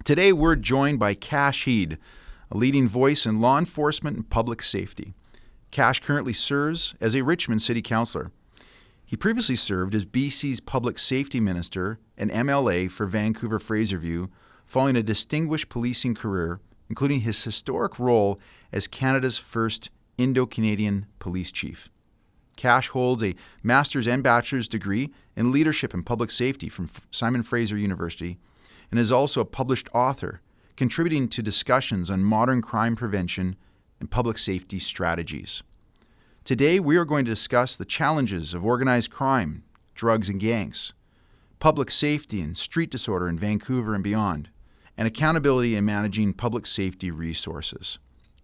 Today, we're joined by Kash, a leading voice in law enforcement and public safety. Kash currently serves as a Richmond City Councillor. He previously served as BC's Public Safety Minister and MLA for Vancouver Fraserview, following a distinguished policing career, including his historic role as Canada's first Indo-Canadian police chief. Kash holds a master's and bachelor's degree in leadership and public safety from Simon Fraser University, and is also a published author, contributing to discussions on modern crime prevention and public safety strategies. Today, we are going to discuss the challenges of organized crime, drugs and gangs, public safety and street disorder in Vancouver and beyond, and accountability in managing public safety resources.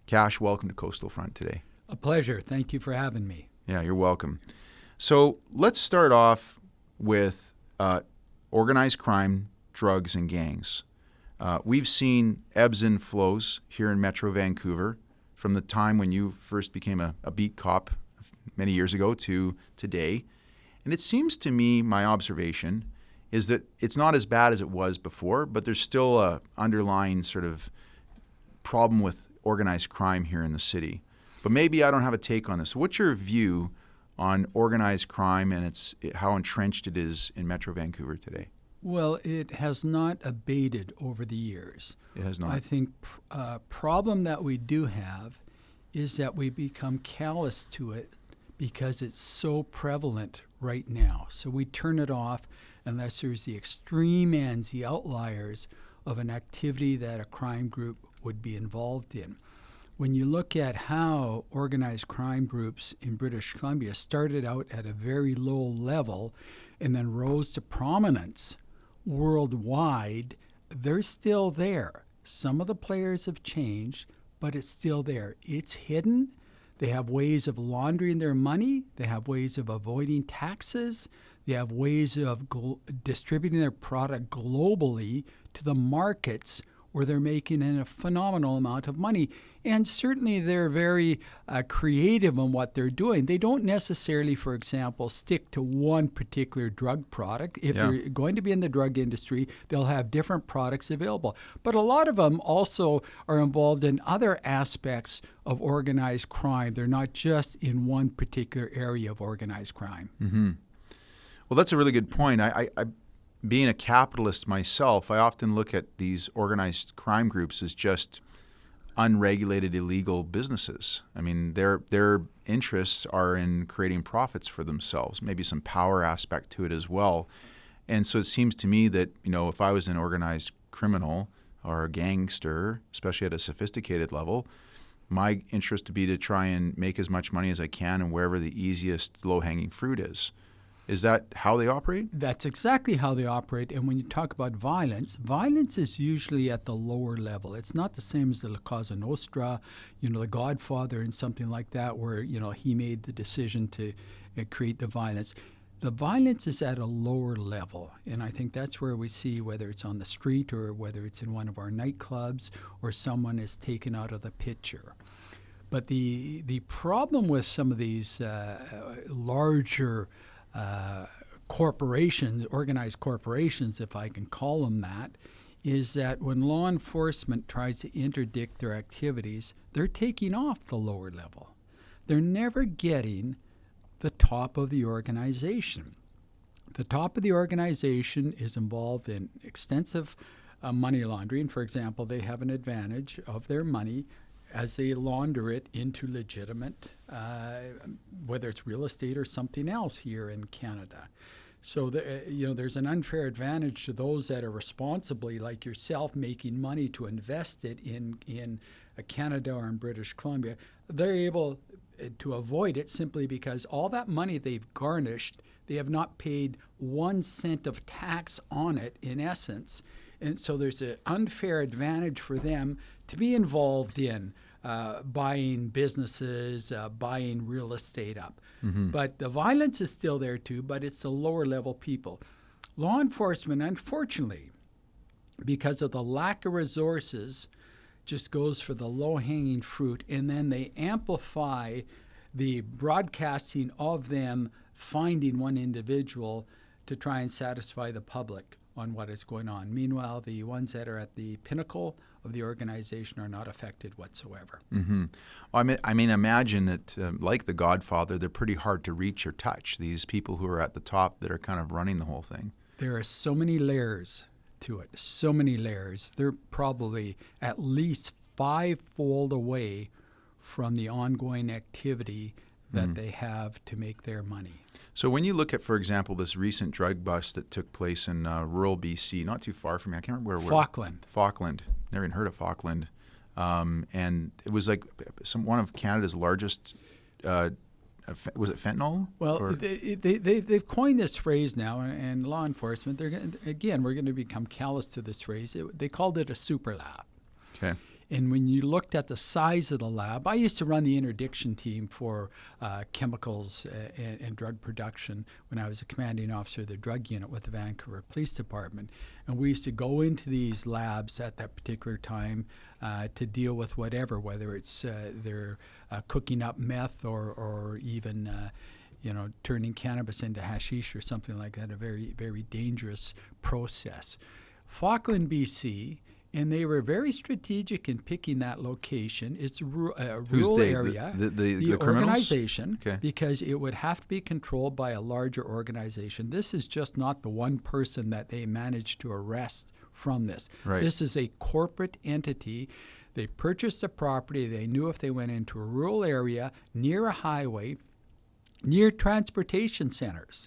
Kash, welcome to Coastal Front today. A pleasure. Thank you for having me. Yeah, you're welcome. So let's start off with organized crime, drugs, and gangs. We've seen ebbs and flows here in Metro Vancouver from the time when you first became a beat cop many years ago to today. And it seems to me, my observation, is that it's not as bad as it was before, but there's still a underlying sort of problem with organized crime here in the city. But maybe I don't have a take on this. What's your view on organized crime and how entrenched it is in Metro Vancouver today? Well, it has not abated over the years. It has not. I think a problem that we do have is that we become callous to it because it's so prevalent right now. So we turn it off unless there's the extreme ends, the outliers of an activity that a crime group would be involved in. When you look at how organized crime groups in British Columbia started out at a very low level and then rose to prominence worldwide, they're still there. Some of the players have changed, but it's still there. It's hidden. They have ways of laundering their money. They have ways of avoiding taxes. They have ways of distributing their product globally to the markets where they're making a phenomenal amount of money. And certainly they're very creative in what they're doing. They don't necessarily, for example, stick to one particular drug product. If they're going to be in the drug industry, they'll have different products available. But a lot of them also are involved in other aspects of organized crime. They're not just in one particular area of organized crime. Mm-hmm. Well, that's a really good point. I being a capitalist myself, I often look at these organized crime groups as just unregulated illegal businesses. I mean, their interests are in creating profits for themselves, maybe some power aspect to it as well. And so it seems to me that, if I was an organized criminal or a gangster, especially at a sophisticated level, my interest would be to try and make as much money as I can and wherever the easiest low-hanging fruit is. Is that how they operate? That's exactly how they operate. And when you talk about violence, violence is usually at the lower level. It's not the same as the La Cosa Nostra, the Godfather and something like that, where, he made the decision to create the violence. The violence is at a lower level. And I think that's where we see, whether it's on the street or whether it's in one of our nightclubs or someone is taken out of the picture. But the problem with some of these larger corporations, organized corporations, if I can call them that, is that when law enforcement tries to interdict their activities, they're taking off the lower level. They're never getting the top of the organization. The top of the organization is involved in extensive money laundering. For example, they have an advantage of their money as they launder it into legitimate, whether it's real estate or something else here in Canada. So there's an unfair advantage to those that are responsibly, like yourself, making money to invest it in Canada or in British Columbia. They're able to avoid it simply because all that money they've garnished, they have not paid 1 cent of tax on it, in essence. And so there's an unfair advantage for them to be involved in buying businesses, buying real estate up. Mm-hmm. But the violence is still there too, but it's the lower level people. Law enforcement, unfortunately, because of the lack of resources, just goes for the low-hanging fruit, and then they amplify the broadcasting of them finding one individual to try and satisfy the public. on what is going on. Meanwhile, the ones that are at the pinnacle of the organization are not affected whatsoever. Mm-hmm. Well, I mean, imagine that, like The Godfather, they're pretty hard to reach or touch, these people who are at the top that are kind of running the whole thing. There are so many layers to it, so many layers. They're probably at least fivefold away from the ongoing activity that they have to make their money. So when you look at, for example, this recent drug bust that took place in rural BC, not too far from me, I can't remember where. Falkland. Never even heard of Falkland. And it was like one of Canada's largest, was it fentanyl? Well, they've coined this phrase now, and law enforcement, we're going to become callous to this phrase. They called it a super lab. Okay. And when you looked at the size of the lab, I used to run the interdiction team for chemicals and drug production when I was a commanding officer of the drug unit with the Vancouver Police Department. And we used to go into these labs at that particular time to deal with whatever, whether it's they're cooking up meth or even turning cannabis into hashish or something like that, a very, very dangerous process. Falkland, BC, and they were very strategic in picking that location. It's a rural area. The organization, okay. Because it would have to be controlled by a larger organization. This is just not the one person that they managed to arrest from this. Right. This is a corporate entity. They purchased the property. They knew if they went into a rural area, near a highway, near transportation centers.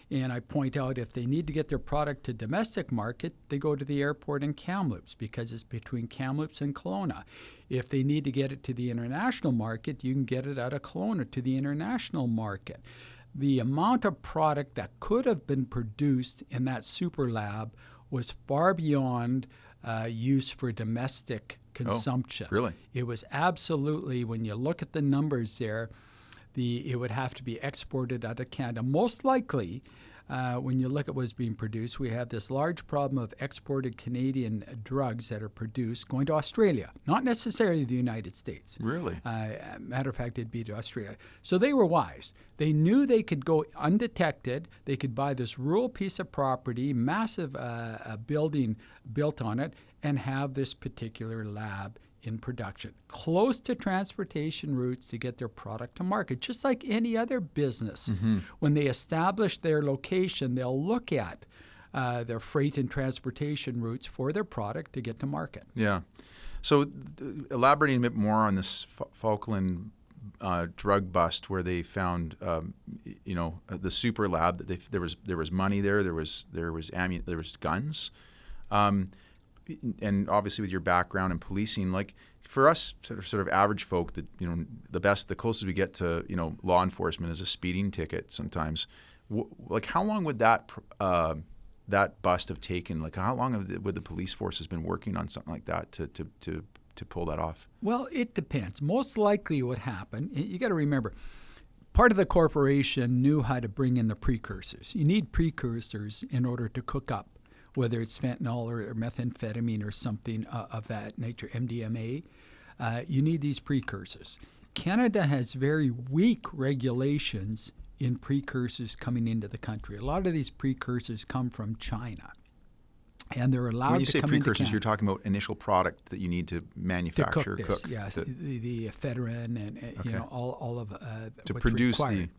And I point out if they need to get their product to domestic market, they go to the airport in Kamloops because it's between Kamloops and Kelowna. If they need to get it to the international market, you can get it out of Kelowna to the international market. The amount of product that could have been produced in that super lab was far beyond use for domestic consumption. Oh, really? It was absolutely, when you look at the numbers there, it would have to be exported out of Canada. Most likely, when you look at what's being produced, we have this large problem of exported Canadian drugs that are produced going to Australia, not necessarily the United States. Really? Matter of fact, it'd be to Australia. So they were wise. They knew they could go undetected. They could buy this rural piece of property, massive building built on it, and have this particular lab in production, close to transportation routes to get their product to market, just like any other business. Mm-hmm. When they establish their location, they'll look at their freight and transportation routes for their product to get to market. Yeah. So elaborating a bit more on this Falkland drug bust where they found, the super lab, that there was money there was guns. And obviously with your background in policing, like for us sort of average folk, that the closest we get to law enforcement is a speeding ticket sometimes. Like how long would that bust have taken? Like how long would the police force has been working on something like that to pull that off? Well, it depends. Most likely what happened, you got to remember, part of the corporation knew how to bring in the precursors. You need precursors in order to cook up, whether it's fentanyl or methamphetamine or something of that nature, MDMA. You need these precursors. Canada has very weak regulations in precursors coming into the country. A lot of these precursors come from China, and they're allowed to come into Canada. When you say precursors, you're talking about initial product that you need to manufacture, to cook this, yeah, the ephedrine and all of to what's produce required.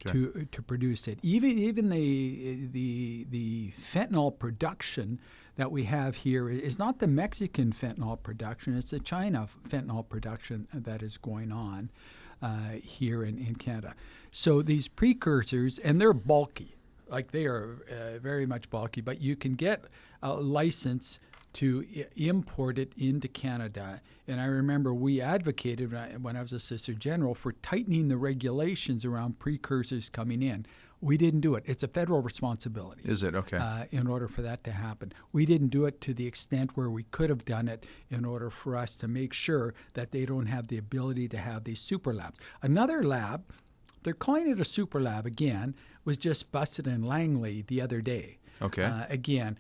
Okay. To produce it. Even the fentanyl production that we have here is not the Mexican fentanyl production, it's the China fentanyl production that is going on here in Canada. So these precursors, and they're bulky, like they are very much bulky, but you can get a license to import it into Canada. And I remember we advocated when I was Assistant General for tightening the regulations around precursors coming in. We didn't do it. It's a federal responsibility. Is it? Okay. In order for that to happen. We didn't do it to the extent where we could have done it in order for us to make sure that they don't have the ability to have these super labs. Another lab, they're calling it a super lab again, was just busted in Langley the other day. Okay. Again.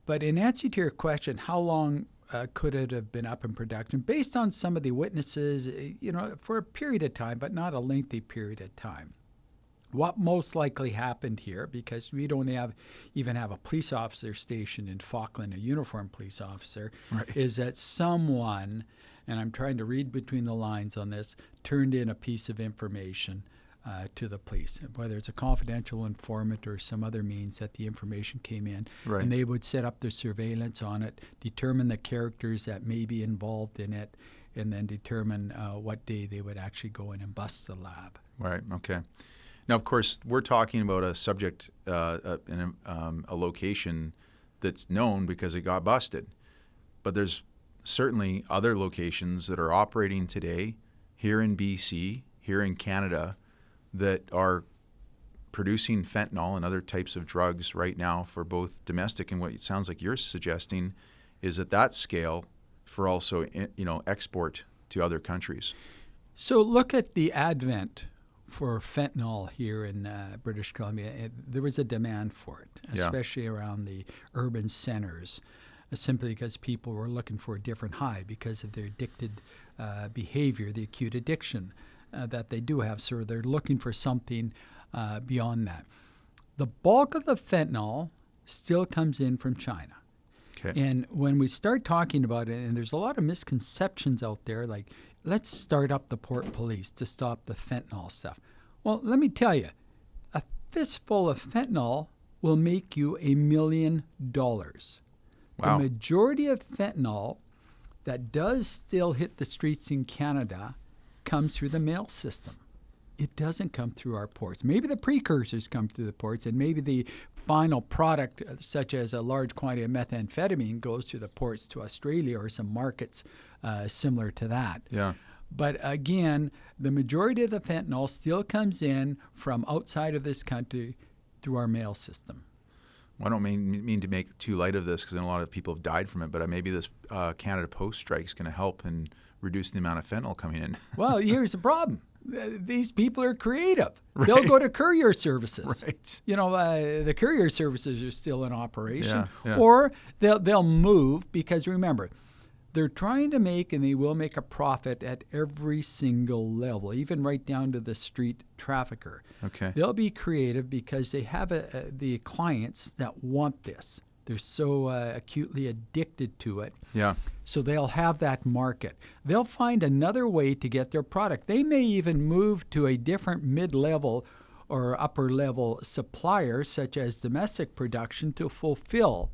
But in answer to your question, how long could it have been up in production? Based on some of the witnesses, for a period of time, but not a lengthy period of time. What most likely happened here, because we don't even have a police officer stationed in Falkland, a uniformed police officer, Right. is that someone, and I'm trying to read between the lines on this, turned in a piece of information to the police, whether it's a confidential informant or some other means that the information came in. Right. And they would set up their surveillance on it, determine the characters that may be involved in it, and then determine what day they would actually go in and bust the lab. Right. Okay. Now, of course, we're talking about a subject, a location that's known because it got busted. But there's certainly other locations that are operating today here in BC, here in Canada, that are producing fentanyl and other types of drugs right now for both domestic and what it sounds like you're suggesting is at that scale for also, export to other countries. So look at the advent for fentanyl here in British Columbia. There was a demand for it, especially around the urban centers, simply because people were looking for a different high because of their addicted behavior, the acute addiction that they do have. So they're looking for something beyond that. The bulk of the fentanyl still comes in from China. Okay. And when we start talking about it, and there's a lot of misconceptions out there, like, let's start up the port police to stop the fentanyl stuff. Well, let me tell you, a fistful of fentanyl will make you $1 million. Wow. The majority of fentanyl that does still hit the streets in Canada comes through the mail system. It doesn't come through our ports. Maybe the precursors come through the ports, and maybe the final product, such as a large quantity of methamphetamine, goes through the ports to Australia or some markets similar to that. Yeah. But again, the majority of the fentanyl still comes in from outside of this country through our mail system. Well, I don't mean to make too light of this because a lot of people have died from it, but maybe this Canada Post strike is going to help in reducing the amount of fentanyl coming in. Well, here's the problem. These people are creative. Right. They'll go to courier services. Right. The courier services are still in operation. Yeah. Or they'll move because, remember, they're trying to make, and they will make a profit at every single level, even right down to the street trafficker. Okay. They'll be creative because they have the clients that want this. They're so acutely addicted to it. Yeah. So they'll have that market. They'll find another way to get their product. They may even move to a different mid-level or upper-level supplier, such as domestic production, to fulfill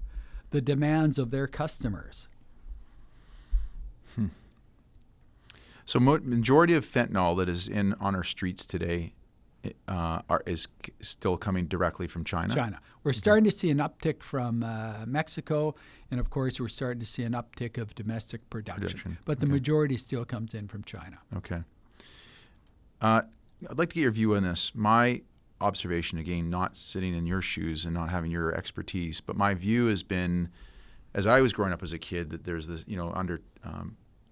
the demands of their customers. So majority of fentanyl that is on our streets today is still coming directly from China? China. We're starting to see an uptick from Mexico, and of course we're starting to see an uptick of domestic production. But the majority still comes in from China. Okay. I'd like to get your view on this. My observation, again, not sitting in your shoes and not having your expertise, but my view has been, as I was growing up as a kid, that there's this, under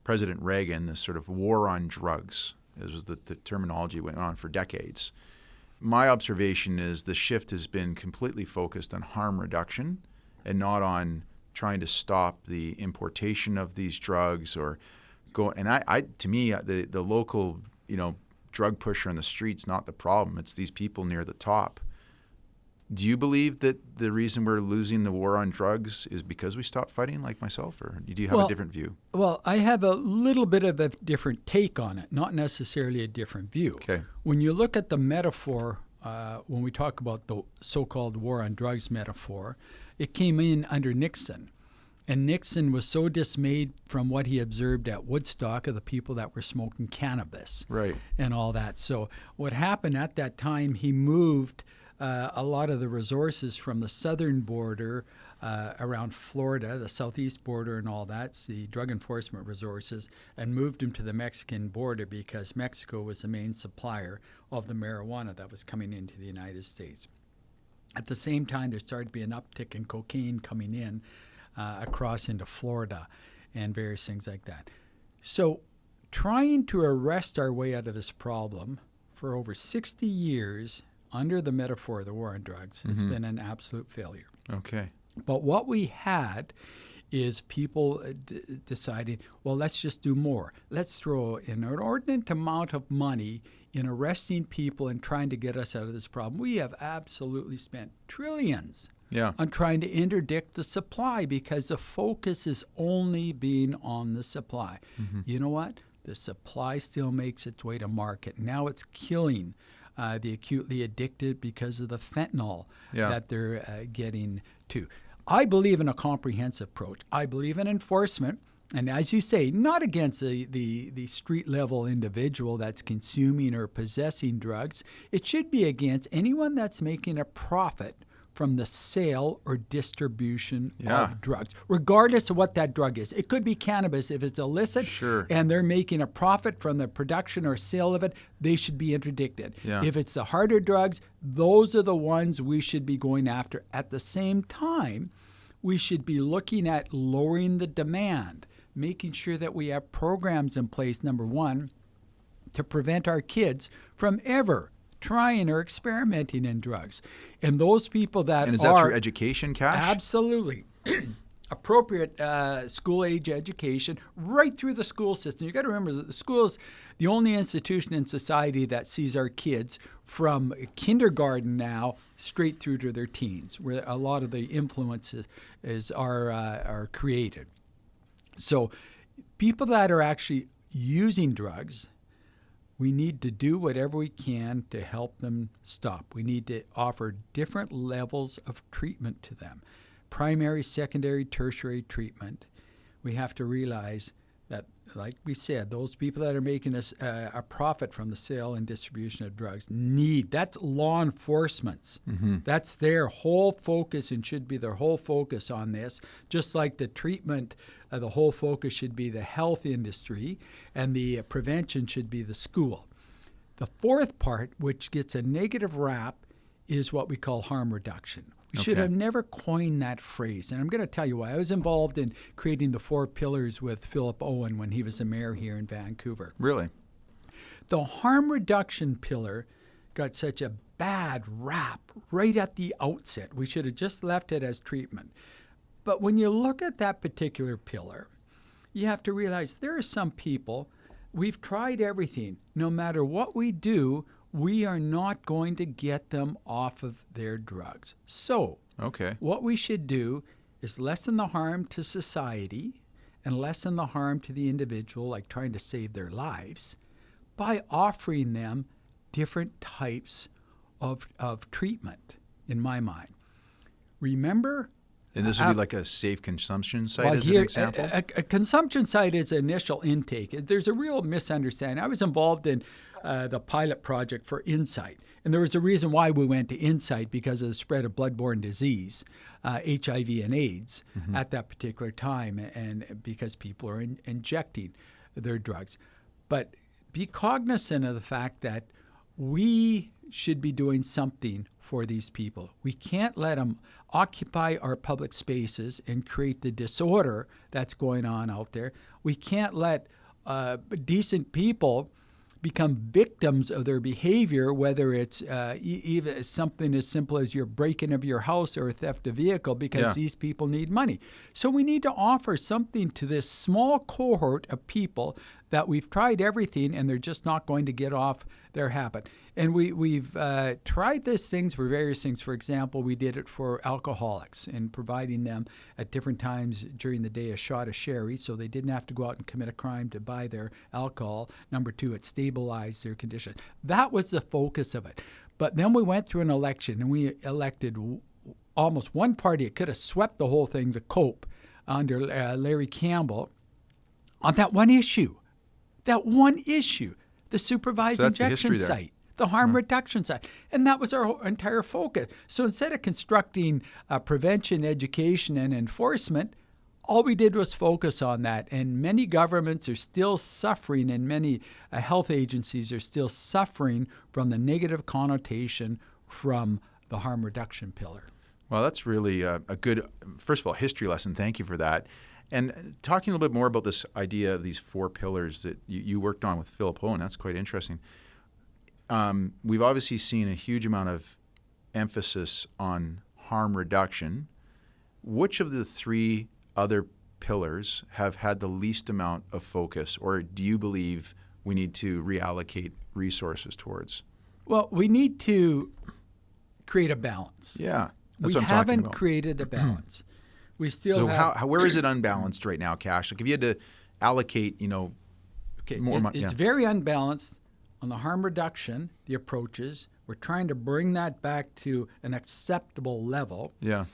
President Reagan, this sort of war on drugs. This was the terminology went on for decades. My observation is the shift has been completely focused on harm reduction and not on trying to stop the importation of these drugs or go. And to me, the local, drug pusher on the street's not the problem. It's these people near the top. Do you believe that the reason we're losing the war on drugs is because we stopped fighting, like myself, or do you have a different view? Well, I have a little bit of a different take on it, not necessarily a different view. Okay. When you look at the metaphor, when we talk about the so-called war on drugs metaphor, it came in under Nixon. And Nixon was so dismayed from what he observed at Woodstock of the people that were smoking cannabis, Right. and all that. So what happened at that time, he moved a lot of the resources from the southern border around Florida, the southeast border and all that, the drug enforcement resources, and moved them to the Mexican border because Mexico was the main supplier of the marijuana that was coming into the United States. At the same time, there started to be an uptick in cocaine coming in across into Florida and various things like that. So trying to arrest our way out of this problem for over 60 years under the metaphor of the war on drugs has been an absolute failure. Okay. But what we had is people deciding, well, let's just do more. Let's throw an inordinate amount of money in arresting people and trying to get us out of this problem. We have absolutely spent trillions on trying to interdict the supply because the focus is only being on the supply. You know what? The supply still makes its way to market. Now it's killing the acutely addicted because of the fentanyl that they're getting to. I believe in a comprehensive approach. I believe in enforcement. And as you say, not against the street-level individual that's consuming or possessing drugs. It should be against anyone that's making a profit from the sale or distribution of drugs, regardless of what that drug is. It could be cannabis. If it's illicit and they're making a profit from the production or sale of it, they should be interdicted. If it's the harder drugs, those are the ones we should be going after. At the same time, we should be looking at lowering the demand, making sure that we have programs in place, number one, to prevent our kids from ever trying or experimenting in drugs. And those people that And is that through education, Kash? Absolutely. Appropriate school-age education right through the school system. You got to remember that the school is the only institution in society that sees our kids from kindergarten now straight through to their teens, where a lot of the influences are created. So people that are actually using drugs, we need to do whatever we can to help them stop. We need to offer different levels of treatment to them. Primary, secondary, tertiary treatment. We have to realize that, like we said, those people that are making a profit from the sale and distribution of drugs that's law enforcement's. That's their whole focus and should be their whole focus on this, just like the treatment, the whole focus should be the health industry and the prevention should be the school. The fourth part, which gets a negative rap, is what we call harm reduction. We should have never coined that phrase. And I'm going to tell you why. I was involved in creating the 4 pillars with Philip Owen when he was the mayor here in Vancouver. Really? The harm reduction pillar got such a bad rap right at the outset. We should have just left it as treatment. But when you look at that particular pillar, you have to realize there are some people, we've tried everything. No matter what we do, we are not going to get them off of their drugs. So what we should do is lessen the harm to society and lessen the harm to the individual, like trying to save their lives, by offering them different types of treatment, in my mind. Remember? And this would be like a safe consumption site as an example? A consumption site is initial intake. There's a real misunderstanding. I was involved in the pilot project for Insight. And there was a reason why we went to Insight, because of the spread of bloodborne disease, HIV and AIDS at that particular time, and because people are injecting their drugs. But be cognizant of the fact that we should be doing something for these people. We can't let them occupy our public spaces and create the disorder that's going on out there. We can't let decent people become victims of their behavior, whether it's even something as simple as your break-in of your house or a theft of vehicle, because these people need money. So we need to offer something to this small cohort of people that we've tried everything and they're just not going to get off their habit. And we've tried these things for various things. For example, we did it for alcoholics and providing them at different times during the day a shot of sherry so they didn't have to go out and commit a crime to buy their alcohol. Number 2, it stabilized their condition. That was the focus of it. But then we went through an election and we elected almost one party. It could have swept the whole thing to cope under Larry Campbell on that one issue. That one issue, the supervised injection site, the harm reduction site. And that was our entire focus. So instead of constructing prevention, education, and enforcement, all we did was focus on that. And many governments are still suffering, and many health agencies are still suffering from the negative connotation from the harm reduction pillar. Well, that's really a good, first of all, history lesson. Thank you for that. And talking a little bit more about this idea of these 4 pillars that you worked on with Philip Owen, that's quite interesting. We've obviously seen a huge amount of emphasis on harm reduction. Which of the 3 other pillars have had the least amount of focus, or do you believe we need to reallocate resources towards? Well, we need to create a balance. Yeah, that's We what I'm talking haven't about. created a balance. We still So have. where is it unbalanced right now, Kash? Like if you had to allocate, Okay, more money. it's very unbalanced on the harm reduction, the approaches. We're trying to bring that back to an acceptable level. Yeah.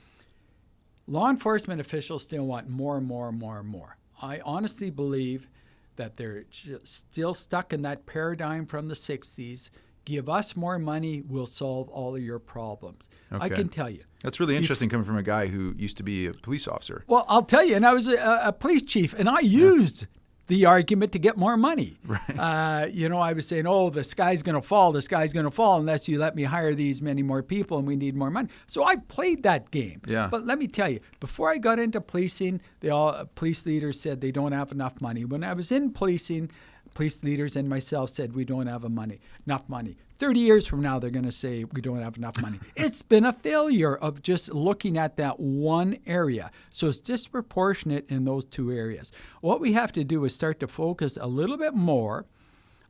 Law enforcement officials still want more and more and more and more. I honestly believe that they're still stuck in that paradigm from the 60s. Give us more money, we'll solve all of your problems. I Okay. can tell you. That's really interesting coming from a guy who used to be a police officer. Well, I'll tell you, and I was a police chief, and I used the argument to get more money. Right. I was saying, the sky's going to fall, unless you let me hire these many more people and we need more money. So I played that game. Yeah. But let me tell you, before I got into policing, police leaders said they don't have enough money. When I was in policing, police leaders and myself said we don't have enough money. 30 years from now, they're going to say we don't have enough money. It's been a failure of just looking at that one area. So it's disproportionate in those two areas. What we have to do is start to focus a little bit more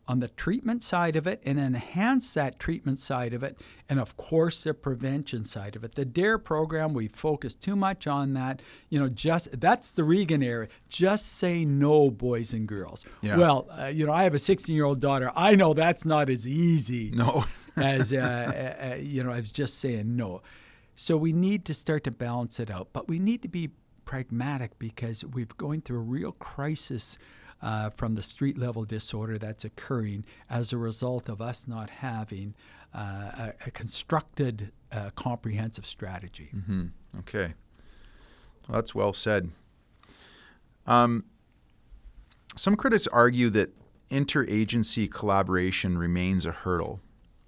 on the treatment side of it and enhance that treatment side of it, and of course the prevention side of it. The DARE program, we focus too much on that. That's the Regan area. Just say no, boys and girls. Yeah. Well, I have a 16-year-old daughter. I know that's not as easy No. as as just saying no. So we need to start to balance it out, but we need to be pragmatic because we're going through a real crisis from the street level disorder that's occurring as a result of us not having a constructed, comprehensive strategy. Mm-hmm. Okay. Well, that's well said. Some critics argue that interagency collaboration remains a hurdle.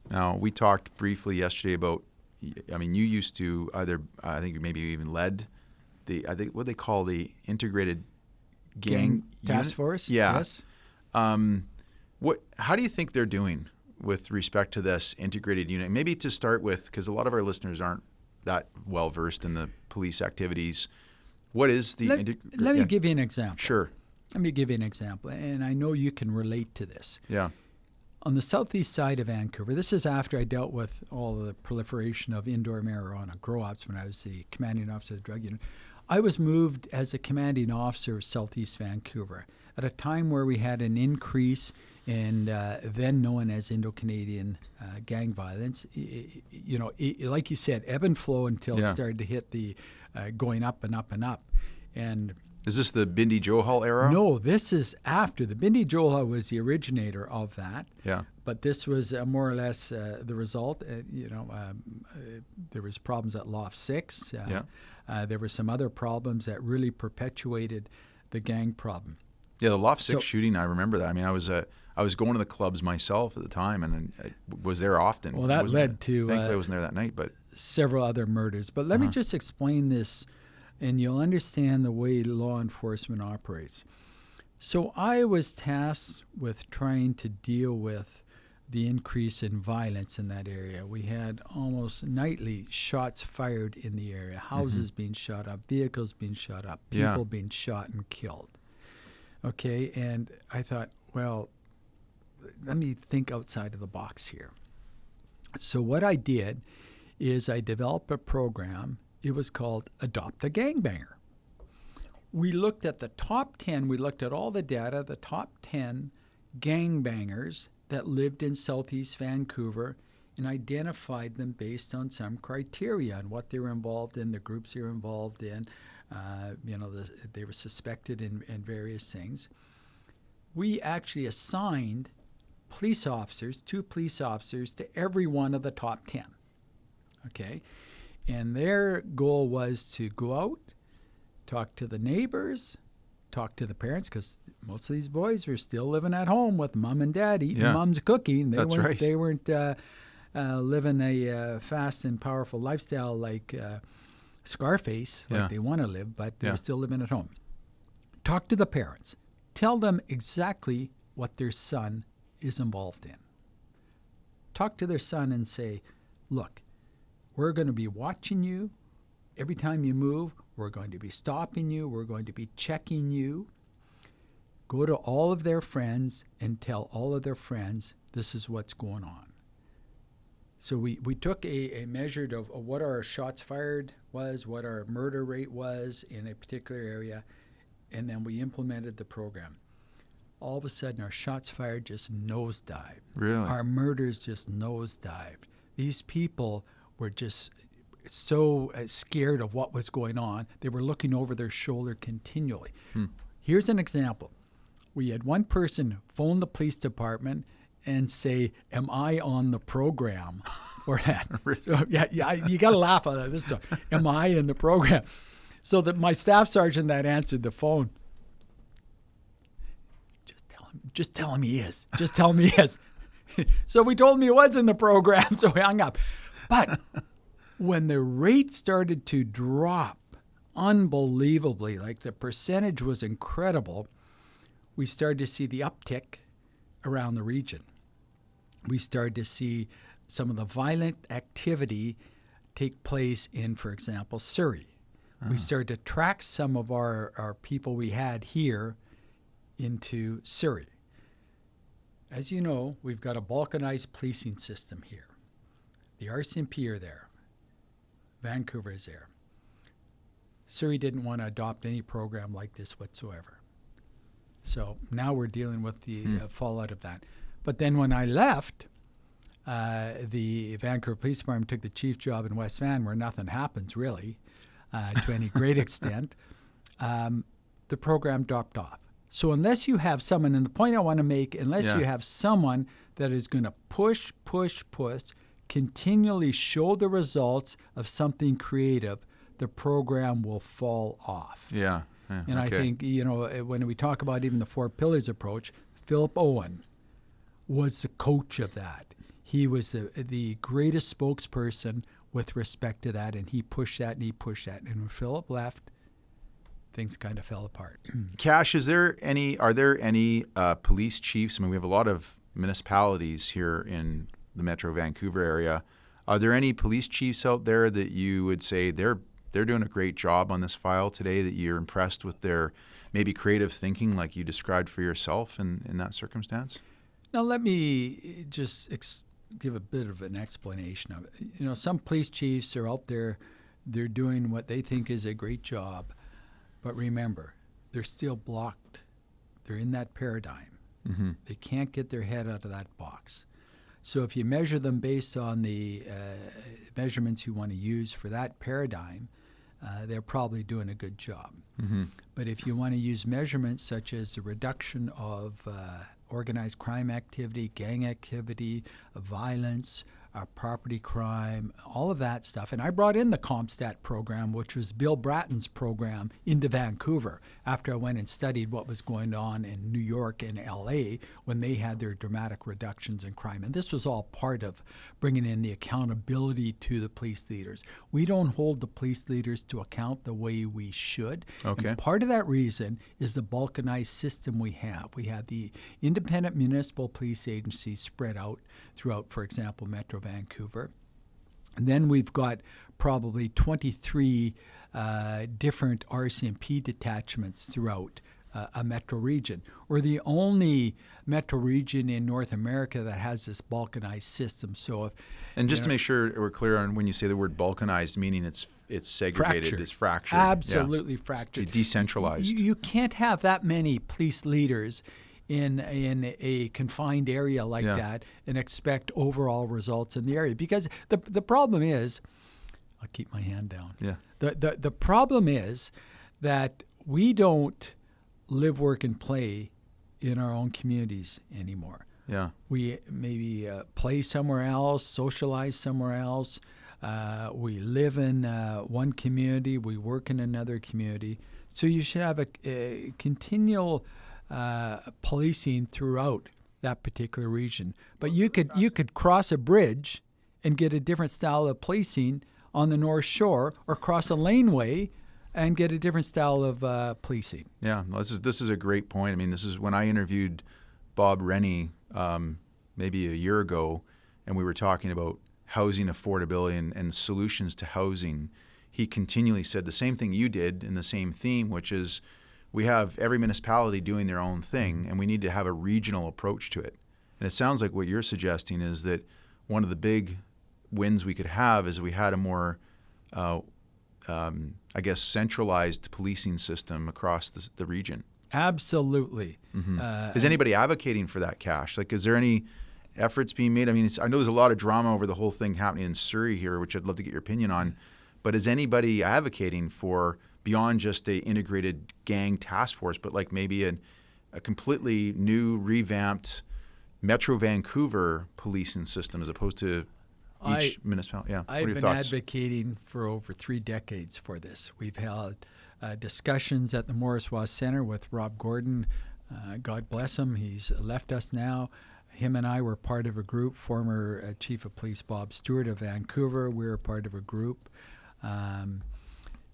Now, we talked briefly yesterday about, you used to I think maybe you even led what they call the integrated gang task unit? force. Yeah. Yes. How do you think they're doing with respect to this integrated unit? Maybe to start with, because a lot of our listeners aren't that well versed in the police activities. What is the? Let me give you an example. Sure. Let me give you an example, and I know you can relate to this. Yeah. On the southeast side of Vancouver, this is after I dealt with all the proliferation of indoor marijuana grow-ops when I was the commanding officer of the drug unit. I was moved as a commanding officer of Southeast Vancouver at a time where we had an increase in then known as Indo-Canadian gang violence. Like you said, ebb and flow until it started to hit the going up and up and up. And is this the Bindi Johal era? no, this is after. The Bindi Johal was the originator of that. Yeah. But this was more or less the result. There was problems at Loft 6. There were some other problems that really perpetuated the gang problem. Yeah, the Loft 6 shooting, I remember that. I was going to the clubs myself at the time, and I was there often. Well, that led to thankfully I wasn't there that night, but several other murders. But let me just explain this, and you'll understand the way law enforcement operates. So I was tasked with trying to deal with the increase in violence in that area. We had almost nightly shots fired in the area, houses being shot up, vehicles being shot up, people being shot and killed. Okay, and I thought, well, let me think outside of the box here. So what I did is I developed a program. It was called Adopt a Gangbanger. We looked at the top 10, we looked at all the data, the top 10 gangbangers that lived in Southeast Vancouver, and identified them based on some criteria and what they were involved in, the groups they were involved in. They were suspected in various things. We actually assigned two police officers to every one of the top 10. Okay? And their goal was to go out, talk to the neighbors, talk to the parents, because most of these boys were still living at home with mom and dad eating mom's cooking. They weren't living a fast and powerful lifestyle like Scarface, like they want to live, but they were still living at home. Talk to the parents. Tell them exactly what their son is involved in. Talk to their son and say, look, we're going to be watching you. Every time you move, We're going to be stopping you. We're going to be checking you. Go to all of their friends and tell all of their friends this is what's going on. So we took a measure of what our shots fired was, what our murder rate was in a particular area, and then we implemented the program. All of a sudden, our shots fired just nosedived. Really? Our murders just nosedived. These people were just so scared of what was going on. They were looking over their shoulder continually. Here's an example. We had one person phone the police department and say, "Am I on the program for that?" So, yeah, you got to laugh at that. This stuff. Am I in the program? So that my staff sergeant that answered the phone, just tell him he is. Just tell him he is. So we told him he was in the program, so we hung up. But when the rate started to drop unbelievably, like the percentage was incredible, we started to see the uptick around the region. We started to see some of the violent activity take place in, for example, Surrey. We started to track some of our people we had here into Surrey. As you know, we've got a balkanized policing system here. The RCMP are there. Vancouver is there. Surrey didn't want to adopt any program like this whatsoever. So now we're dealing with the fallout of that. But then when I left, the Vancouver Police Department took the chief job in West Van, where nothing happens really, to any great extent. The program dropped off. So unless you have someone, and the point I want to make, unless you have someone that is going to push, continually show the results of something creative, the program will fall off. Yeah. And I think, when we talk about even the 4 pillars approach, Philip Owen was the coach of that. He was the greatest spokesperson with respect to that, and he pushed that and he pushed that. And when Philip left, things kind of fell apart. Kash, are there any police chiefs? I mean, we have a lot of municipalities here in the Metro Vancouver area. Are there any police chiefs out there that you would say they're doing a great job on this file today, that you're impressed with their maybe creative thinking like you described for yourself in that circumstance? Now, let me just give a bit of an explanation of it. Some police chiefs are out there, they're doing what they think is a great job. But remember, they're still blocked. They're in that paradigm. Mm-hmm. They can't get their head out of that box. So if you measure them based on the measurements you want to use for that paradigm, they're probably doing a good job. Mm-hmm. But if you want to use measurements such as the reduction of organized crime activity, gang activity, violence, property crime, all of that stuff. And I brought in the CompStat program, which was Bill Bratton's program, into Vancouver after I went and studied what was going on in New York and LA when they had their dramatic reductions in crime. And this was all part of bringing in the accountability to the police leaders. We don't hold the police leaders to account the way we should. Okay. And part of that reason is the balkanized system we have. We have the independent municipal police agencies spread out throughout, for example, Metro Vancouver. And then we've got probably 23 different RCMP detachments throughout a metro region. We're the only metro region in North America that has this balkanized system. So, to make sure we're clear on when you say the word balkanized, meaning it's segregated, fractured. It's fractured. Absolutely fractured. It's decentralized. You can't have that many police leaders in a confined area like that and expect overall results in the area. Because the problem is, I'll keep my hand down. Yeah. The problem is that we don't live, work, and play in our own communities anymore. Yeah. We maybe play somewhere else, socialize somewhere else. We live in one community, we work in another community. So you should have a continual policing throughout that particular region. But you could cross a bridge and get a different style of policing on the North Shore, or cross a laneway and get a different style of policing. Yeah, this is a great point. I mean, this is when I interviewed Bob Rennie maybe a year ago, and we were talking about housing affordability and solutions to housing. he continually said the same thing you did in the same theme, which is we have every municipality doing their own thing, and we need to have a regional approach to it. And it sounds like what you're suggesting is that one of the big wins we could have is we had a more, I guess, centralized policing system across the region. Absolutely. Is anybody advocating for that, Kash? Like, is there any efforts being made? I mean, I know there's a lot of drama over the whole thing happening in Surrey here, which I'd love to get your opinion on. But is anybody advocating for beyond just a integrated gang task force, but like maybe a completely new, revamped Metro Vancouver policing system as opposed to each municipality? Yeah. I've been advocating for over 3 decades for this. We've held discussions at the Morriswa Centre with Rob Gordon. God bless him. He's left us now. Him and I were part of a group, former Chief of Police Bob Stewart of Vancouver. We were part of a group.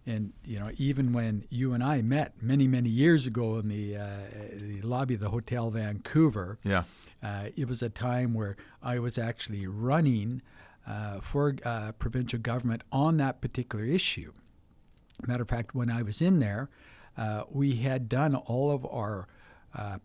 And, you know, even when you and I met many, many years ago in the lobby of the Hotel Vancouver, it was a time where I was actually running for provincial government on that particular issue. Matter of fact, when I was in there, we had done all of our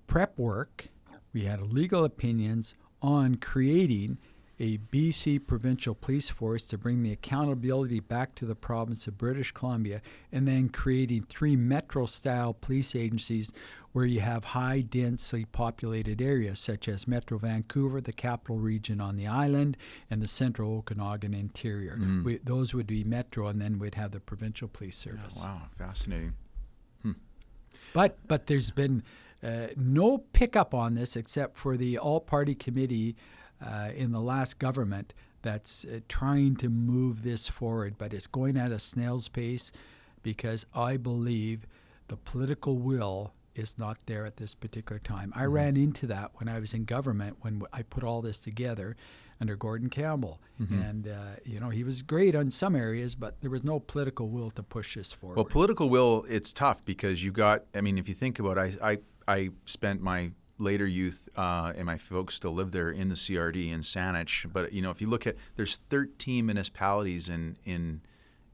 prep work. We had legal opinions on creating a BC provincial police force to bring the accountability back to the province of British Columbia, and then creating 3 metro-style police agencies where you have high densely populated areas such as Metro Vancouver, the capital region on the island, and the central Okanagan interior. Those would be metro, and then we'd have the provincial police service. Yeah, wow, fascinating. But there's been no pickup on this except for the all-party committee in the last government that's trying to move this forward, but it's going at a snail's pace because I believe the political will is not there at this particular time. I ran into that when I was in government when I put all this together under Gordon Campbell. And, you know, he was great on some areas, but there was no political will to push this forward. Well, political will, it's tough because you got, I mean, if you think about it, I spent my later youth, and my folks still live there in the CRD in Saanich. But, you know, if you look at, there's 13 municipalities in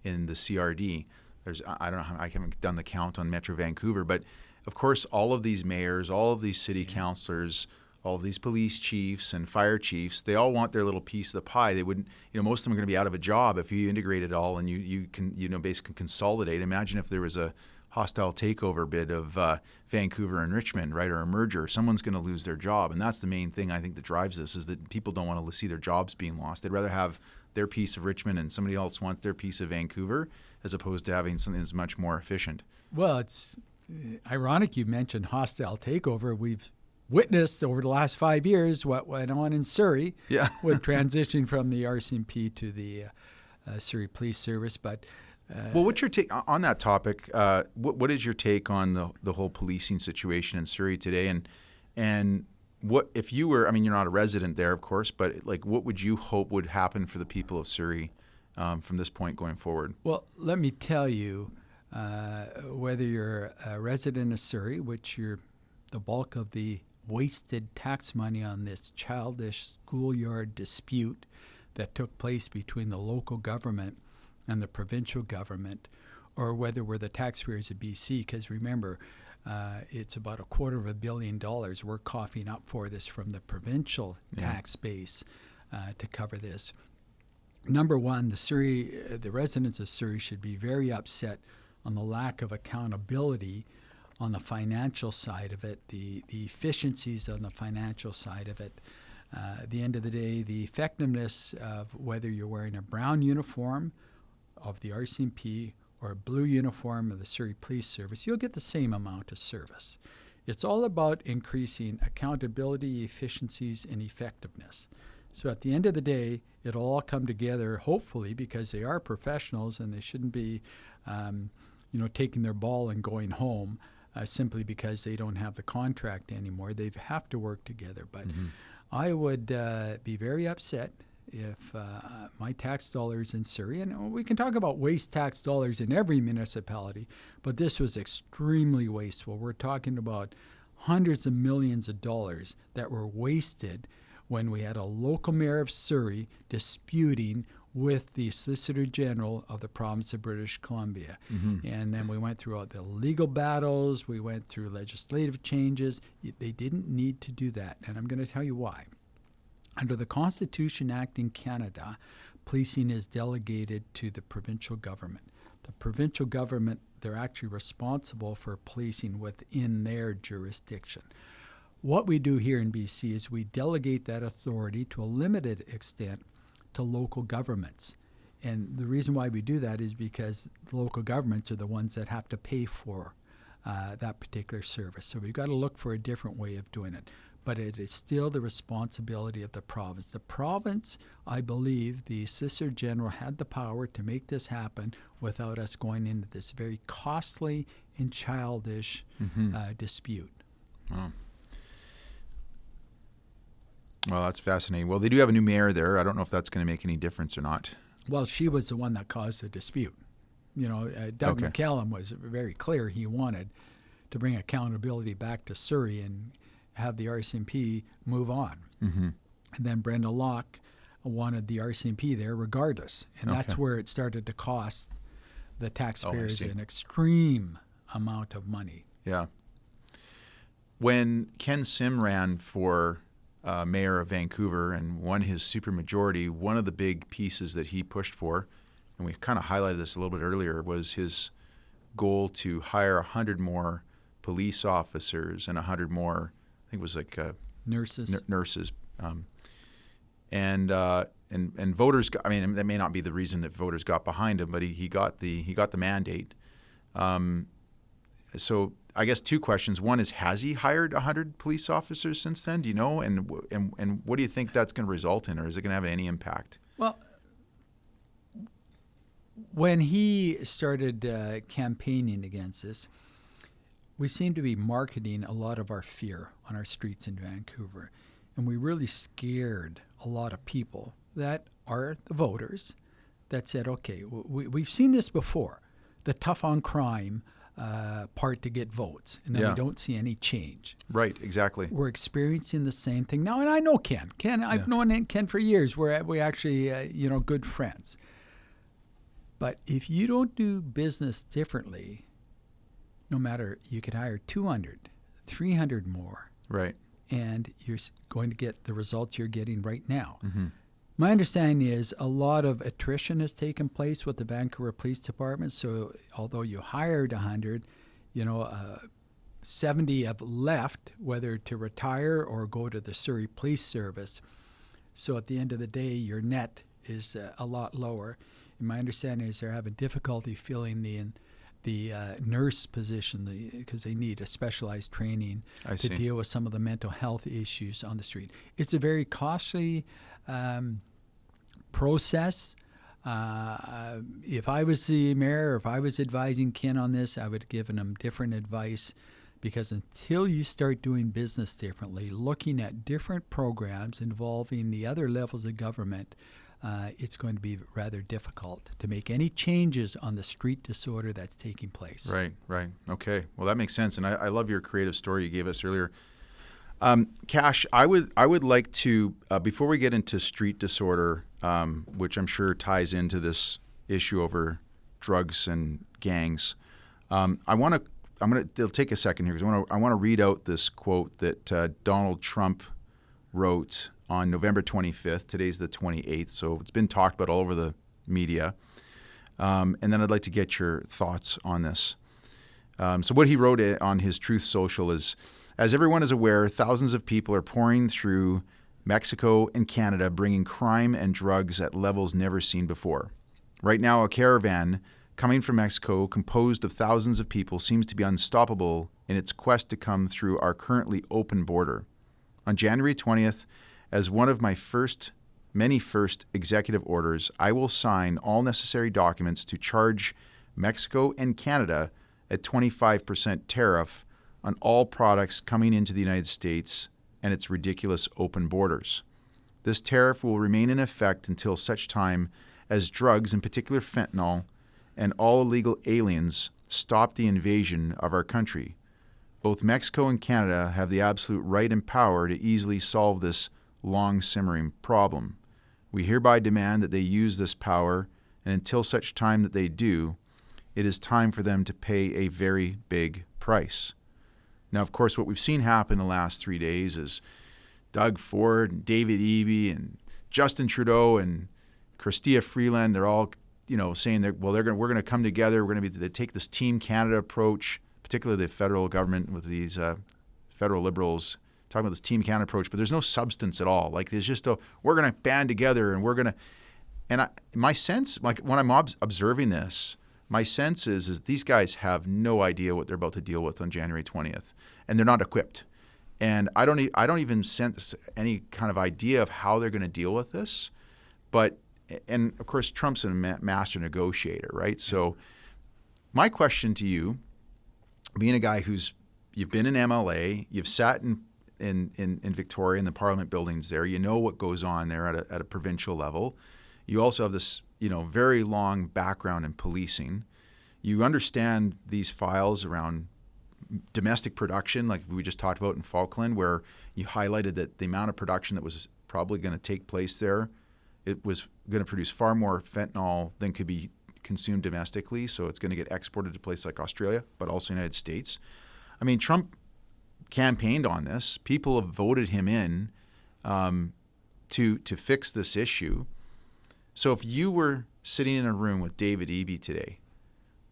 the CRD. There's, I don't know, I haven't done the count on Metro Vancouver, but of course, all of these mayors, all of these city councillors, all of these police chiefs and fire chiefs, they all want their little piece of the pie. They wouldn't, you know, most of them are going to be out of a job if you integrate it all and you can, you know, basically consolidate. Imagine if there was a hostile takeover bid of Vancouver and Richmond, right, or a merger. Someone's going to lose their job, and that's the main thing I think that drives this, is that people don't want to see their jobs being lost. They'd rather have their piece of Richmond and somebody else wants their piece of Vancouver, as opposed to having something that's much more efficient. Well, it's ironic you mentioned hostile takeover. We've witnessed over the last 5 years what went on in Surrey with transitioning from the RCMP to the Surrey Police Service. But well, what's your take on that topic? What is your take on the whole policing situation in Surrey today? And what if you were? I mean, you're not a resident there, of course, but like, what would you hope would happen for the people of Surrey from this point going forward? Well, let me tell you, whether you're a resident of Surrey, which you're the bulk of the wasted tax money on this childish schoolyard dispute that took place between the local government and the provincial government, or whether we're the taxpayers of BC, because remember, it's about $250 million we're coughing up for this from the provincial tax base to cover this. Number one, the residents of Surrey should be very upset on the lack of accountability on the financial side of it, the efficiencies on the financial side of it. At the end of the day, the effectiveness of whether you're wearing a brown uniform of the RCMP or a blue uniform of the Surrey Police Service, you'll get the same amount of service. It's all about increasing accountability, efficiencies, and effectiveness. So at the end of the day, it'll all come together, hopefully, because they are professionals and they shouldn't be taking their ball and going home simply because they don't have the contract anymore. They have to work together. But I would be very upset if my tax dollars in Surrey, and we can talk about waste tax dollars in every municipality, but this was extremely wasteful. We're talking about hundreds of millions of dollars that were wasted when we had a local mayor of Surrey disputing with the Solicitor General of the province of British Columbia. And then we went through all the legal battles, we went through legislative changes. They didn't need to do that, and I'm going to tell you why. Under the Constitution Act in Canada, policing is delegated to the provincial government. The provincial government, they're actually responsible for policing within their jurisdiction. What we do here in BC is we delegate that authority to a limited extent to local governments. And the reason why we do that is because the local governments are the ones that have to pay for that particular service. So we've got to look for a different way of doing it. But it is still the responsibility of the province. The province, I believe, the Solicitor General had the power to make this happen without us going into this very costly and childish dispute. Wow. Well, that's fascinating. Well, they do have a new mayor there. I don't know if that's going to make any difference or not. Well, she was the one that caused the dispute. Doug McCallum was very clear he wanted to bring accountability back to Surrey and have the RCMP move on. And then Brenda Locke wanted the RCMP there regardless. And that's where it started to cost the taxpayers an extreme amount of money. Yeah. When Ken Sim ran for mayor of Vancouver and won his supermajority, one of the big pieces that he pushed for, and we kind of highlighted this a little bit earlier, was his goal to hire 100 more police officers and 100 more, I think it was like nurses. Nurses, and voters. I mean, that may not be the reason that voters got behind him, but he got the mandate. So I guess two questions. One is, has he hired 100 police officers since then? Do you know? And what do you think that's going to result in, or is it going to have any impact? Well, when he started campaigning against this, we seem to be marketing a lot of our fear on our streets in Vancouver. And we really scared a lot of people that are the voters that said, okay, we've seen this before, the tough on crime part to get votes, and then we don't see any change. Right, exactly. We're experiencing the same thing now, and I know Ken. I've known Ken for years. We actually, good friends. But if you don't do business differently, no matter, you could hire 200, 300 more. Right. And you're going to get the results you're getting right now. My understanding is a lot of attrition has taken place with the Vancouver Police Department. So although you hired 100, 70 have left, whether to retire or go to the Surrey Police Service. So at the end of the day, your net is a lot lower. And my understanding is they're having difficulty filling the nurse position because they need a specialized training to deal with some of the mental health issues on the street. It's a very costly process. If I was the mayor, or if I was advising Ken on this, I would have given him different advice, because until you start doing business differently, looking at different programs involving the other levels of government, it's going to be rather difficult to make any changes on the street disorder that's taking place. Right. Okay. Well, that makes sense, and I love your creative story you gave us earlier. Kash, I would like to, before we get into street disorder, which I'm sure ties into this issue over drugs and gangs, it'll take a second here, because I want to read out this quote that Donald Trump wrote on November 25th. Today's the 28th, so it's been talked about all over the media. And then I'd like to get your thoughts on this. So what he wrote on his Truth Social is, as everyone is aware, thousands of people are pouring through Mexico and Canada, bringing crime and drugs at levels never seen before. Right now, a caravan coming from Mexico, composed of thousands of people, seems to be unstoppable in its quest to come through our currently open border. On January 20th, as one of my many first executive orders, I will sign all necessary documents to charge Mexico and Canada a 25% tariff on all products coming into the United States and its ridiculous open borders. This tariff will remain in effect until such time as drugs, in particular fentanyl, and all illegal aliens stop the invasion of our country. Both Mexico and Canada have the absolute right and power to easily solve this long simmering problem. We hereby demand that they use this power, and until such time that they do, it is time for them to pay a very big price. Now, of course, what we've seen happen the last 3 days is Doug Ford and David Eby and Justin Trudeau and Chrystia Freeland, they're all, saying we're going to come together. We're going to take this Team Canada approach, particularly the federal government with these federal Liberals talking about this Team Canada approach, but there's no substance at all. Like, there's just we're going to band together and we're going to, and my sense, like when I'm observing this, my sense is these guys have no idea what they're about to deal with on January 20th, and they're not equipped. And I don't even sense any kind of idea of how they're going to deal with this. But, and of course, Trump's a master negotiator, right? So my question to you, being a guy you've been in MLA, you've sat in Victoria in the Parliament buildings there, you know what goes on there at a provincial level. You also have this, very long background in policing. You understand these files around domestic production, like we just talked about in Falkland, where you highlighted that the amount of production that was probably going to take place there, it was going to produce far more fentanyl than could be consumed domestically. So it's going to get exported to places like Australia, but also the United States. I mean, Trump campaigned on this. People have voted him in to fix this issue. So if you were sitting in a room with David Eby today,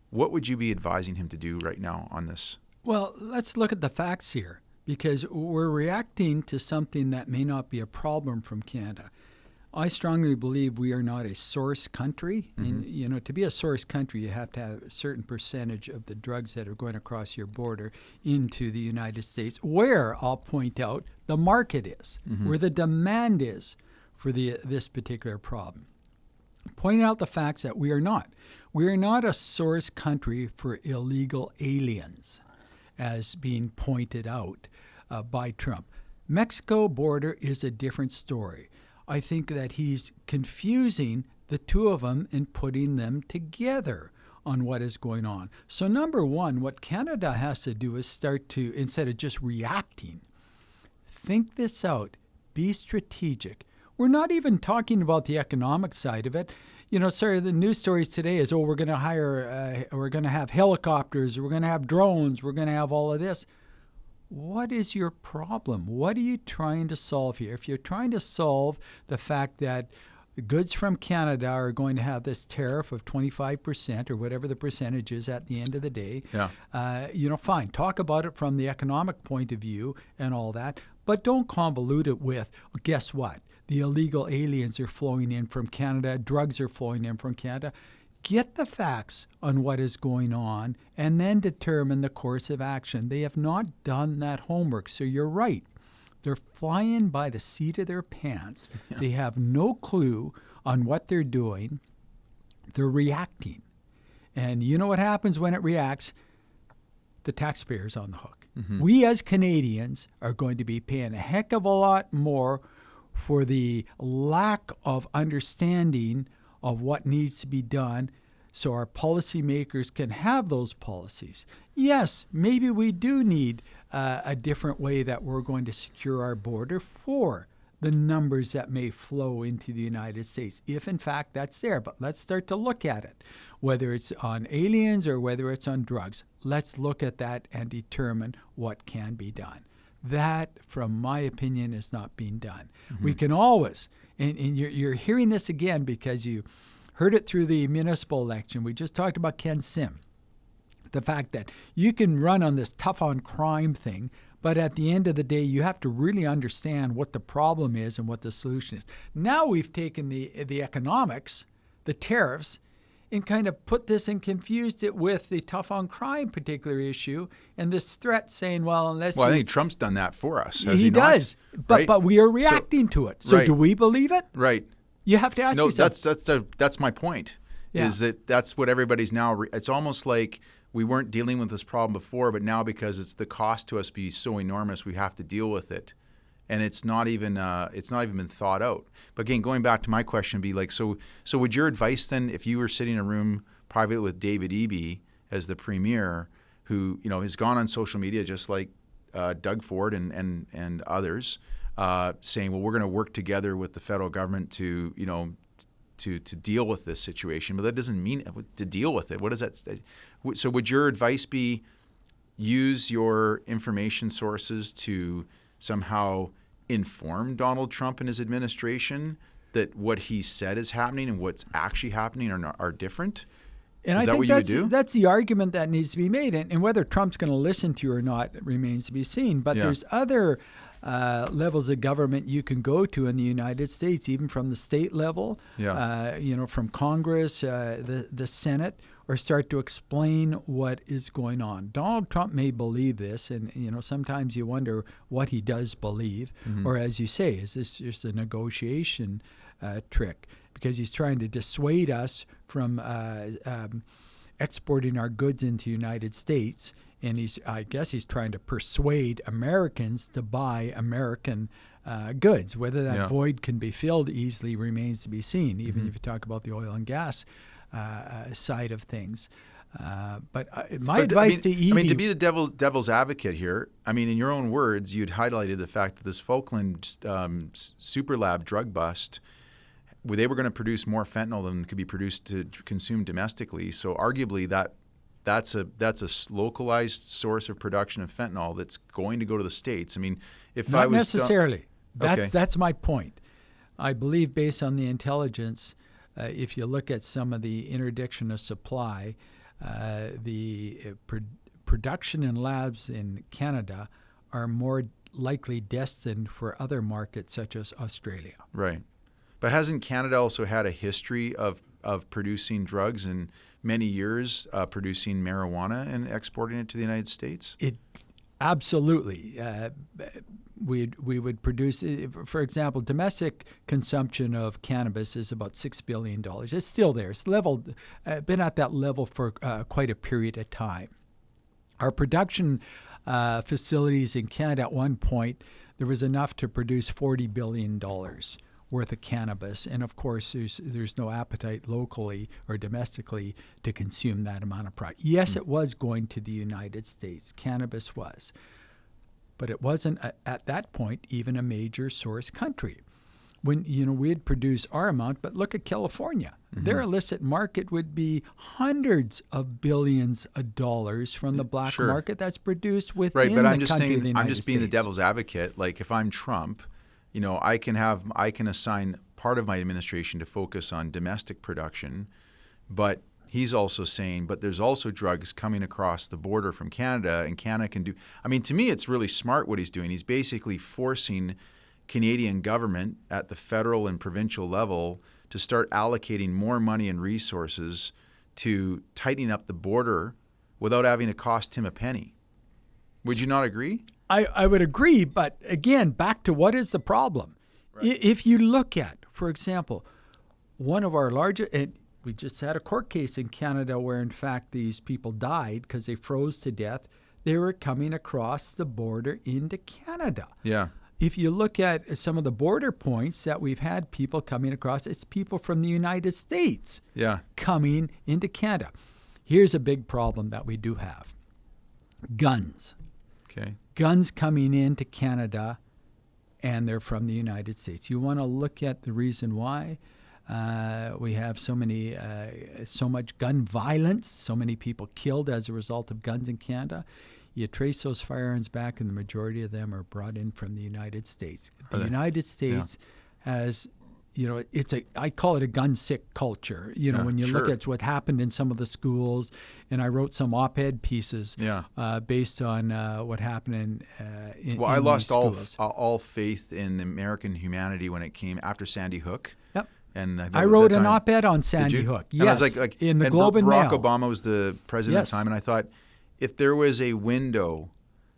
what would you be advising him to do right now on this? Well, let's look at the facts here, because we're reacting to something that may not be a problem from Canada. I strongly believe we are not a source country. Mm-hmm. And, to be a source country, you have to have a certain percentage of the drugs that are going across your border into the United States, where, I'll point out, the market is, mm-hmm. where the demand is for this particular problem. Pointing out the facts that we are not. We are not a source country for illegal aliens, as being pointed out by Trump. Mexico border is a different story. I think that he's confusing the two of them and putting them together on what is going on. So number one, what Canada has to do is start to, instead of just reacting, think this out, be strategic. We're not even talking about the economic side of it. The news stories today is, we're going to we're going to have helicopters, we're going to have drones, we're going to have all of this. What is your problem? What are you trying to solve here? If you're trying to solve the fact that goods from Canada are going to have this tariff of 25% or whatever the percentage is at the end of the day, fine. Talk about it from the economic point of view and all that, but don't convolute it with, guess what? The illegal aliens are flowing in from Canada, drugs are flowing in from Canada. Get the facts on what is going on and then determine the course of action. They have not done that homework. So you're right. They're flying by the seat of their pants. Yeah. They have no clue on what they're doing. They're reacting. And you know what happens when it reacts? The taxpayer's on the hook. Mm-hmm. We as Canadians are going to be paying a heck of a lot more for the lack of understanding of what needs to be done so our policymakers can have those policies. Yes, maybe we do need a different way that we're going to secure our border for the numbers that may flow into the United States, if in fact that's there. But let's start to look at it, whether it's on aliens or whether it's on drugs. Let's look at that and determine what can be done. That, from my opinion, is not being done. Mm-hmm. We can always, and you're hearing this again because you heard it through the municipal election. We just talked about Ken Sim. The fact that you can run on this tough on crime thing, but at the end of the day, you have to really understand what the problem is and what the solution is. Now we've taken the economics, the tariffs, and kind of put this and confused it with the tough on crime particular issue and this threat saying, I think Trump's done that for us. He does, but we are reacting to it. So do we believe it? Right. You have to ask yourself. That's my point. Yeah. Is that's what everybody's now. It's almost like we weren't dealing with this problem before, but now because it's the cost to us be so enormous, we have to deal with it. And it's not even been thought out. But again, going back to my question, be like, so would your advice then, if you were sitting in a room privately with David Eby as the premier, who has gone on social media just like Doug Ford and others, saying, well, we're going to work together with the federal government to, to deal with this situation. But that doesn't mean to deal with it. What does that say? So would your advice be use your information sources to somehow inform Donald Trump and his administration that what he said is happening and what's actually happening are different? And is I that what think you would do? That's the argument that needs to be made. And whether Trump's going to listen to you or not remains to be seen. But there's other levels of government you can go to in the United States, even from the state level, from Congress, the Senate, or start to explain what is going on. Donald Trump may believe this, and sometimes you wonder what he does believe, or as you say, is this just a negotiation trick? Because he's trying to dissuade us from exporting our goods into the United States, and I guess he's trying to persuade Americans to buy American goods. Whether that void can be filled easily remains to be seen, even if you talk about the oil and gas side of things. But my advice to Evie... to be the devil's advocate here, in your own words, you'd highlighted the fact that this Falkland super lab drug bust, where they were going to produce more fentanyl than could be produced to consume domestically. So arguably that's a localized source of production of fentanyl that's going to go to the States. Not necessarily. That's my point. I believe based on the intelligence, if you look at some of the interdiction of supply, the production in labs in Canada are more likely destined for other markets such as Australia. Right. But hasn't Canada also had a history of producing drugs and many years producing marijuana and exporting it to the United States? Absolutely. We would produce, for example, domestic consumption of cannabis is about $6 billion. It's still there. It's been at that level for quite a period of time. Our production facilities in Canada at one point, there was enough to produce $40 billion worth of cannabis, and of course there's no appetite locally or domestically to consume that amount of product. Yes, it was going to the United States. Cannabis was. But it wasn't at that point even a major source country. When we had produced our amount, but look at California. Their illicit market would be hundreds of billions of dollars from the black market that's produced within the country of the United States. I'm just being the devil's advocate. Like if I'm Trump, I can assign part of my administration to focus on domestic production, but he's also saying, but there's also drugs coming across the border from Canada, and Canada can do. To me, it's really smart what he's doing. He's basically forcing Canadian government at the federal and provincial level to start allocating more money and resources to tightening up the border without having to cost him a penny. Would you not agree? I would agree, but again, back to what is the problem? Right. If you look at, for example, one of our largest, and we just had a court case in Canada where, in fact, these people died because they froze to death. They were coming across the border into Canada. Yeah. If you look at some of the border points that we've had people coming across, it's people from the United States coming into Canada. Here's a big problem that we do have. Guns. Okay. Guns coming into Canada, and they're from the United States. You want to look at the reason why we have so much gun violence, so many people killed as a result of guns in Canada. You trace those firearms back, and the majority of them are brought in from the United States. The United States has, I call it a gun-sick culture. When you look at what happened in some of the schools, and I wrote some op-ed pieces based on what happened in I lost schools. all faith in American humanity when it came after Sandy Hook. Yep. And I wrote an op-ed on Sandy Hook. Yes, and I was like in the Globe and Barack Mail. Obama was the president at the time, and I thought if there was a window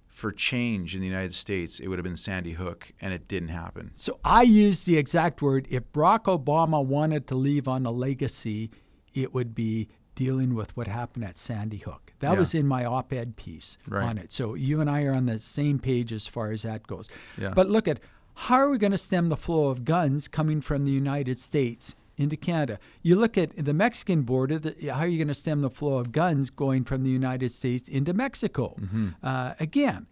for change in the United States, it would have been Sandy Hook, and it didn't happen. So I used the exact word, if Barack Obama wanted to leave on a legacy, it would be dealing with what happened at Sandy Hook. That was in my op-ed piece on it. So you and I are on the same page as far as that goes. Yeah. But look at, how are we going to stem the flow of guns coming from the United States into Canada? You look at the Mexican border, how are you going to stem the flow of guns going from the United States into Mexico? Again,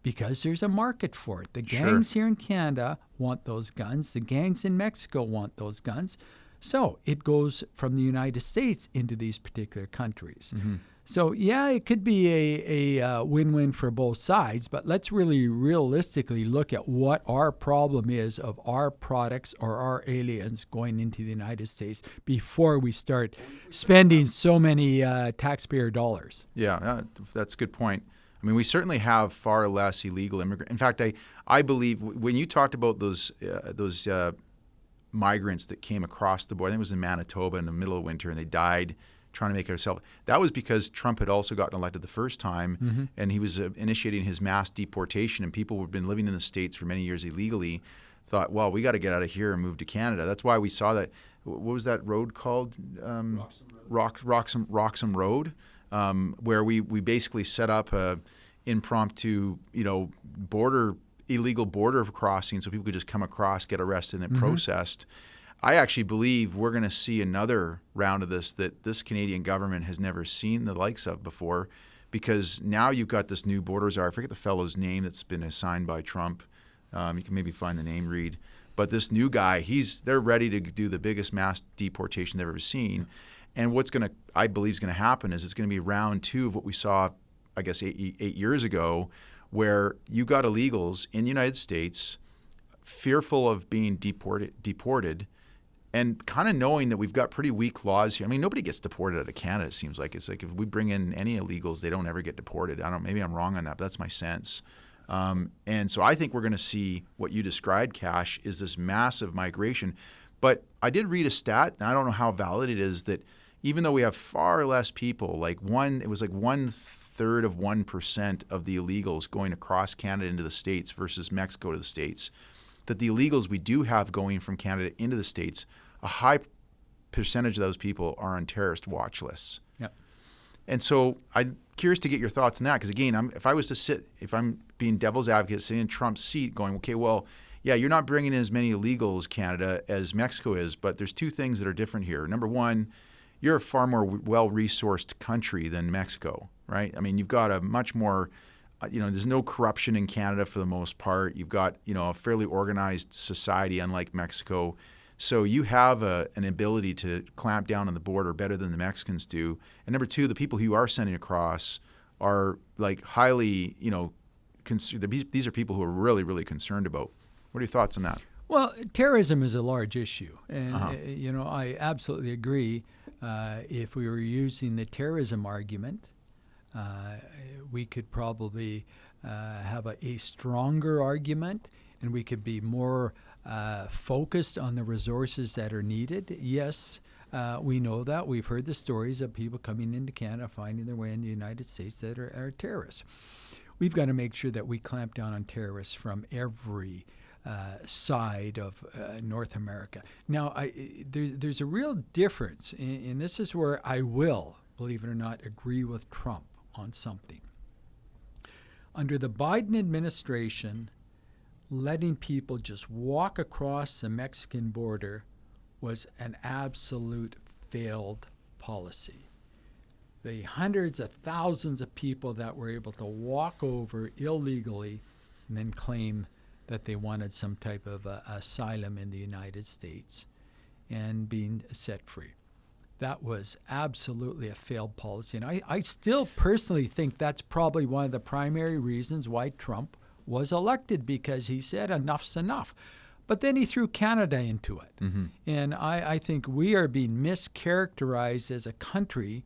because there's a market for it. The Sure. gangs here in Canada want those guns. The gangs in Mexico want those guns. So it goes from the United States into these particular countries. Mm-hmm. So, yeah, it could be a win-win for both sides, but let's really realistically look at what our problem is of our products or our aliens going into the United States before we start spending so many taxpayer dollars. Yeah, that's a good point. I mean, we certainly have far less illegal immigrants. In fact, I believe when you talked about those migrants that came across the border, I think it was in Manitoba in the middle of winter, and they died trying to make ourselves. That was because Trump had also gotten elected the first time, and he was initiating his mass deportation, and people who had been living in the States for many years illegally thought, well, we got to get out of here and move to Canada. That's why we saw that. What was that road called? Roxham Road, where we basically set up a impromptu, illegal border crossing so people could just come across, get arrested, and then processed. I actually believe we're going to see another round of this that this Canadian government has never seen the likes of before, because now you've got this new border czar. I forget the fellow's name that's been assigned by Trump. You can maybe find the name, Reed. But this new guy, they're ready to do the biggest mass deportation they've ever seen. And I believe is going to happen is it's going to be round two of what we saw, I guess, eight years ago, where you got illegals in the United States fearful of being deported, and kind of knowing that we've got pretty weak laws here. I mean, nobody gets deported out of Canada, it seems like. It's like if we bring in any illegals, they don't ever get deported. Maybe I'm wrong on that, but that's my sense. And so I think we're going to see what you described, Kash, is this massive migration. But I did read a stat, and I don't know how valid it is, that even though we have far less people, it was like 1/3 of 1% of the illegals going across Canada into the States versus Mexico to the States, that the illegals we do have going from Canada into the States, a high percentage of those people are on terrorist watch lists. Yep. And so I'm curious to get your thoughts on that, because again, if I'm being devil's advocate, sitting in Trump's seat going, okay, well, yeah, you're not bringing in as many illegals, Canada, as Mexico is, but there's two things that are different here. Number one, you're a far more well-resourced country than Mexico, right? I mean, you've got a much more, there's no corruption in Canada for the most part. You've got, a fairly organized society, unlike Mexico. So you have an ability to clamp down on the border better than the Mexicans do. And number two, the people who you are sending across are highly, these are people who are really, really concerned about. What are your thoughts on that? Well, terrorism is a large issue. And, I absolutely agree. If we were using the terrorism argument, we could probably have a stronger argument, and we could be more focused on the resources that are needed. Yes, we know that. We've heard the stories of people coming into Canada, finding their way in the United States that are terrorists. We've got to make sure that we clamp down on terrorists from every side of North America. Now, there's a real difference, and this is where I will, believe it or not, agree with Trump on something. Under the Biden administration, letting people just walk across the Mexican border was an absolute failed policy. The hundreds of thousands of people that were able to walk over illegally and then claim that they wanted some type of asylum in the United States and being set free. That was absolutely a failed policy. And I still personally think that's probably one of the primary reasons why Trump was elected, because he said enough's enough. But then he threw Canada into it. Mm-hmm. And I think we are being mischaracterized as a country,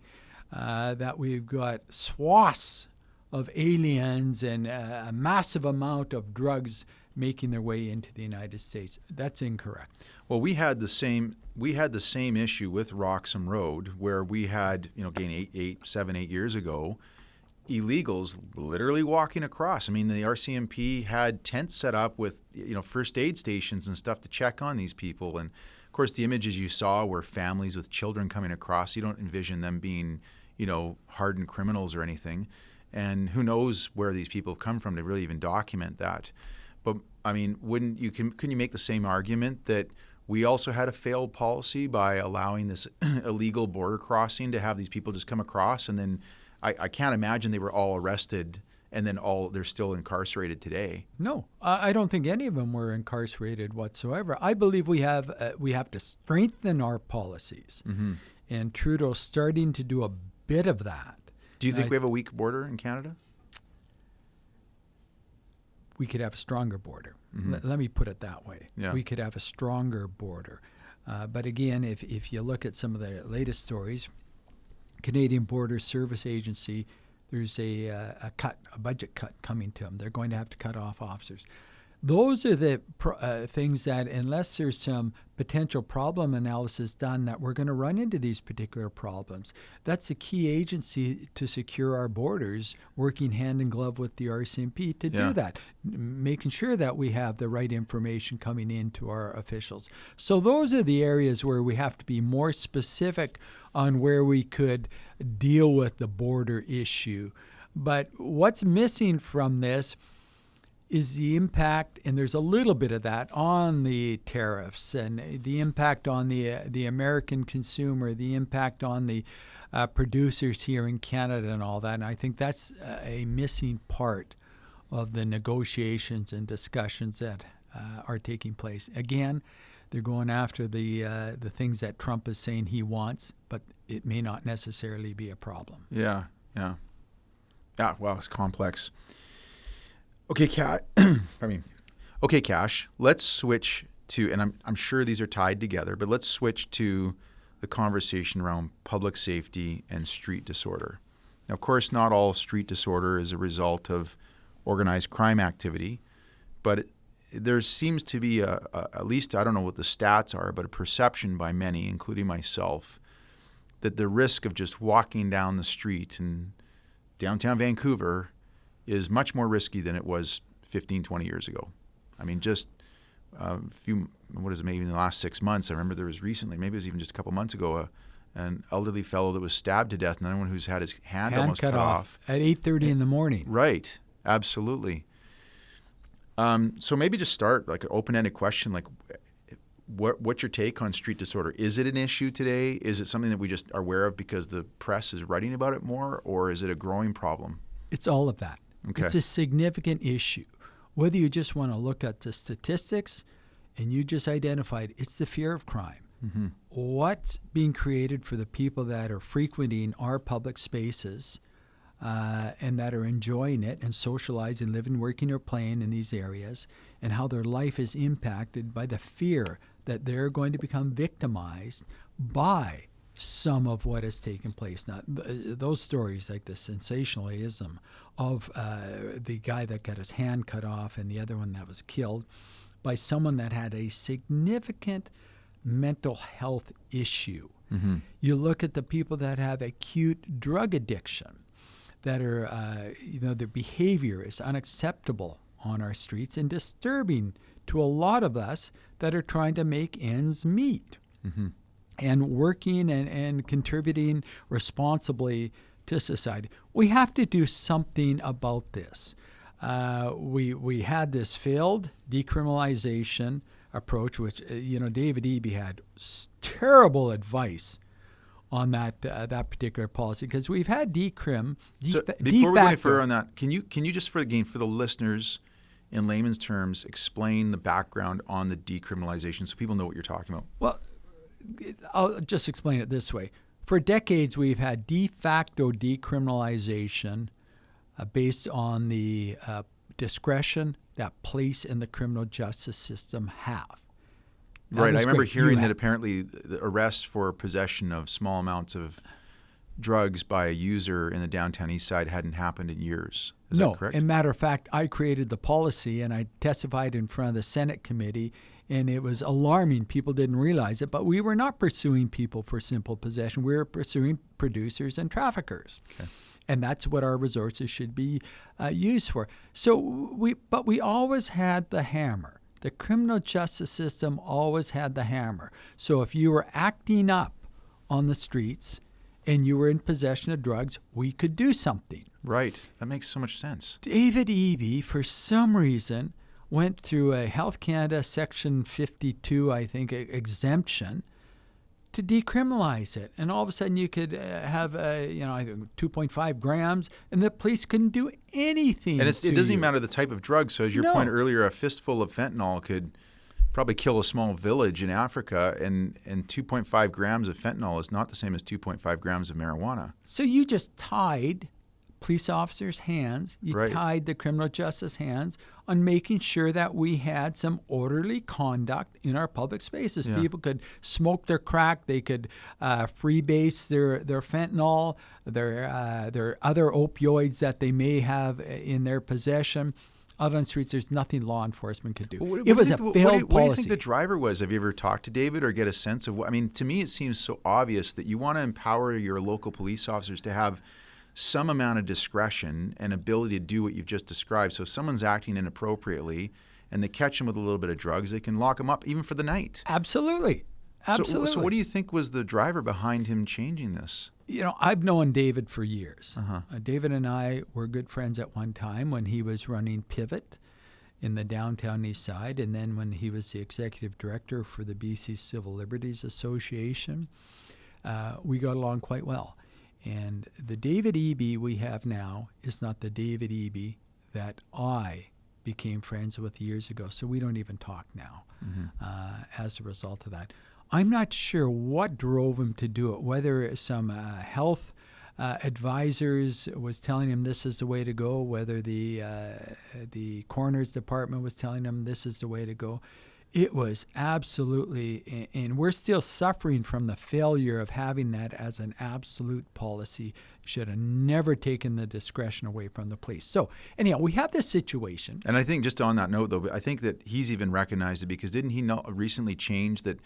that we've got swaths of aliens and a massive amount of drugs making their way into the United States. That's incorrect. Well, we had the same issue with Roxham Road, where we had, again, 7, 8 years ago, illegals literally walking across. I mean, the RCMP had tents set up with, first aid stations and stuff to check on these people. And of course, the images you saw were families with children coming across. You don't envision them being, hardened criminals or anything. And who knows where these people have come from to really even document that. But I mean, couldn't you make the same argument that we also had a failed policy by allowing this illegal border crossing to have these people just come across, and then I can't imagine they were all arrested and then they're still incarcerated today. No, I don't think any of them were incarcerated whatsoever. I believe we have to strengthen our policies, and Trudeau's starting to do a bit of that. Do you think we have a weak border in Canada? We could have a stronger border. Let me put it that way. Yeah. We could have a stronger border. But again, if you look at some of the latest stories, Canadian Border Service Agency, there's a budget cut coming to them. They're going to have to cut off officers. Those are the things that, unless there's some potential problem analysis done, that we're going to run into these particular problems. That's the key agency to secure our borders, working hand in glove with the RCMP to do that, making sure that we have the right information coming in to our officials. So those are the areas where we have to be more specific on where we could deal with the border issue. But what's missing from this is the impact, and there's a little bit of that, on the tariffs and the impact on the American consumer, the impact on the producers here in Canada and all that. And I think that's a missing part of the negotiations and discussions that are taking place. Again, they're going after the things that Trump is saying he wants, but it may not necessarily be a problem. Yeah. Wow, it's complex. Okay, Kash, let's switch to, and I'm sure these are tied together, but let's switch to the conversation around public safety and street disorder. Now, of course, not all street disorder is a result of organized crime activity, but there seems to be at least, I don't know what the stats are, but a perception by many, including myself, that the risk of just walking down the street in downtown Vancouver is much more risky than it was 15, 20 years ago. I mean, just maybe in the last 6 months, I remember there was recently, maybe it was even just a couple months ago, an elderly fellow that was stabbed to death, and another one who's had his hand almost cut off. At 8:30 in the morning. Right, absolutely. So maybe just start, like an open-ended question, like what's your take on street disorder? Is it an issue today? Is it something that we just are aware of because the press is writing about it more, or is it a growing problem? It's all of that. Okay. It's a significant issue. Whether you just want to look at the statistics, and you just identified, it's the fear of crime. Mm-hmm. What's being created for the people that are frequenting our public spaces and that are enjoying it and socializing, living, working, or playing in these areas, and how their life is impacted by the fear that they're going to become victimized by some of what has taken place. Now, those stories, like the sensationalism of the guy that got his hand cut off and the other one that was killed by someone that had a significant mental health issue. Mm-hmm. You look at the people that have acute drug addiction, that are, their behavior is unacceptable on our streets and disturbing to a lot of us that are trying to make ends meet. Mm-hmm. And working and contributing responsibly to society. We have to do something about this. We had this failed decriminalization approach, which, David Eby had terrible advice on that particular policy, because we've had decrim. So before we go any further on that, can you just for the listeners, in layman's terms, explain the background on the decriminalization so people know what you're talking about? Well, I'll just explain it this way. For decades, we've had de facto decriminalization based on the discretion that police and the criminal justice system have. Right. I remember hearing that apparently the arrest for possession of small amounts of drugs by a user in the downtown east side hadn't happened in years. Is that correct? No. As a matter of fact, I created the policy and I testified in front of the Senate committee, and it was alarming. People didn't realize it, but we were not pursuing people for simple possession. We were pursuing producers and traffickers. Okay. And that's what our resources should be used for. So we always had the hammer. The criminal justice system always had the hammer. So if you were acting up on the streets and you were in possession of drugs, we could do something. Right. That makes so much sense. David Eby, for some reason, went through a Health Canada Section 52, I think, exemption to decriminalize it. And all of a sudden you could have, 2.5 grams, and the police couldn't do anything. And it doesn't even matter the type of drug. So as your point earlier, a fistful of fentanyl could probably kill a small village in Africa, and 2.5 grams of fentanyl is not the same as 2.5 grams of marijuana. So you just tied police officers' hands, you tied the criminal justice hands on making sure that we had some orderly conduct in our public spaces. Yeah. People could smoke their crack, they could freebase their fentanyl, their other opioids that they may have in their possession. Out on the streets, there's nothing law enforcement could do. It was a failed policy. What do you think the driver was? Have you ever talked to David or get a sense of what? I mean, to me, it seems so obvious that you want to empower your local police officers to have some amount of discretion and ability to do what you've just described. So if someone's acting inappropriately and they catch them with a little bit of drugs, they can lock them up even for the night. Absolutely. Absolutely. So what do you think was the driver behind him changing this? I've known David for years. David and I were good friends at one time when he was running Pivot in the downtown east side, and then when he was the executive director for the BC Civil Liberties Association. We got along quite well. And the David Eby we have now is not the David Eby that I became friends with years ago. So we don't even talk now as a result of that. I'm not sure what drove him to do it, whether some health advisors was telling him this is the way to go, whether the coroner's department was telling him this is the way to go. It was absolutely, and we're still suffering from the failure of having that as an absolute policy. Should have never taken the discretion away from the police. So anyhow, we have this situation. And I think just on that note, though, I think that he's even recognized it, because didn't he recently change that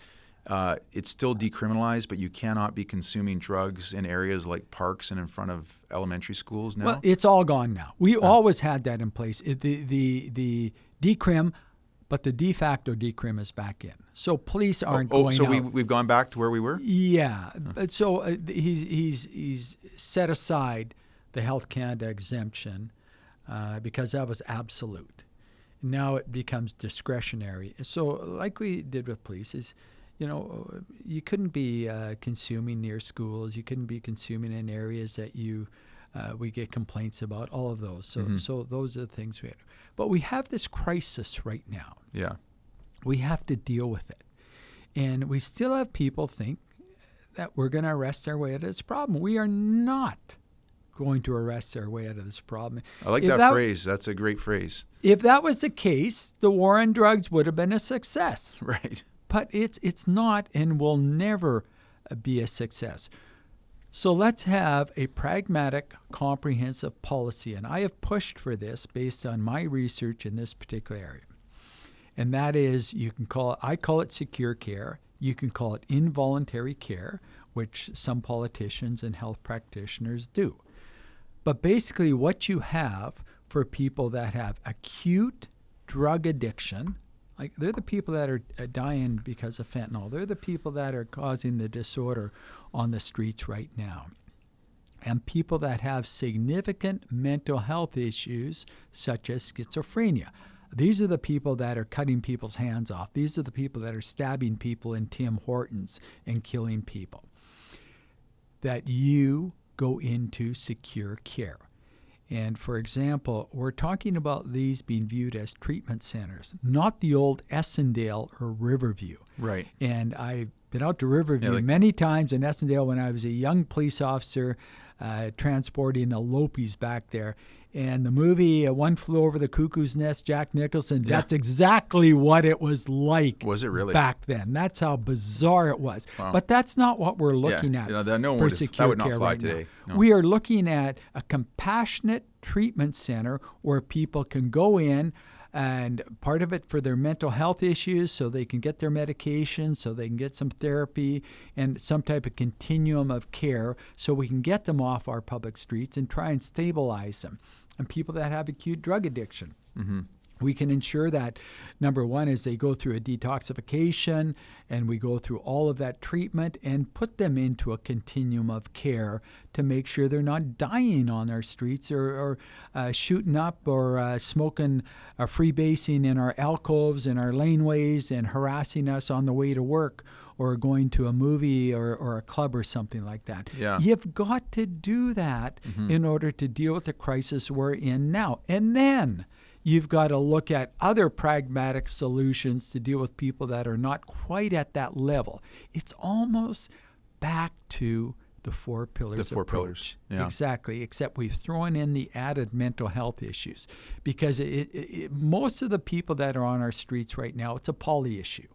it's still decriminalized, but you cannot be consuming drugs in areas like parks and in front of elementary schools now? Well, it's all gone now. We always had that in place. The decrim, but the de facto decrim is back in. So police aren't going so out. we've gone back to where we were? Yeah. But so he's set aside the Health Canada exemption because that was absolute. Now it becomes discretionary. So like we did with police is, you couldn't be consuming near schools. You couldn't be consuming in areas that we get complaints about, all of those. So those are the things we had. But we have this crisis right now. Yeah. We have to deal with it. And we still have people think that we're going to arrest our way out of this problem. We are not going to arrest our way out of this problem. I like that phrase. That's a great phrase. If that was the case, the war on drugs would have been a success. Right. But it's not and will never be a success. So let's have a pragmatic, comprehensive policy. And I have pushed for this based on my research in this particular area. And that is, I call it secure care. You can call it involuntary care, which some politicians and health practitioners do. But basically what you have for people that have acute drug addiction, like they're the people that are dying because of fentanyl. They're the people that are causing the disorder on the streets right now. And people that have significant mental health issues, such as schizophrenia. These are the people that are cutting people's hands off. These are the people that are stabbing people in Tim Hortons and killing people. That you go into secure care. And for example, we're talking about these being viewed as treatment centers, not the old Essendale or Riverview. Right. And I've been out to Riverview many times, in Essendale when I was a young police officer transporting a Lopes back there. And the movie One Flew Over the Cuckoo's Nest, Jack Nicholson, that's exactly what it was like. Was it really? Back then. That's how bizarre it was. Wow. But that's not what we're looking at for secure care right now. No. We are looking at a compassionate treatment center where people can go in, and part of it for their mental health issues, so they can get their medication, so they can get some therapy and some type of continuum of care, so we can get them off our public streets and try and stabilize them. And people that have acute drug addiction. Mm-hmm. We can ensure that, number one, is they go through a detoxification, and we go through all of that treatment and put them into a continuum of care to make sure they're not dying on our streets or shooting up or smoking freebasing in our alcoves and our laneways and harassing us on the way to work or going to a movie or a club or something like that. Yeah. You've got to do that in order to deal with the crisis we're in now. And then you've got to look at other pragmatic solutions to deal with people that are not quite at that level. It's almost back to the four pillars The four approach. pillars, yeah. Exactly, except we've thrown in the added mental health issues. Because most of the people that are on our streets right now, it's a poly issue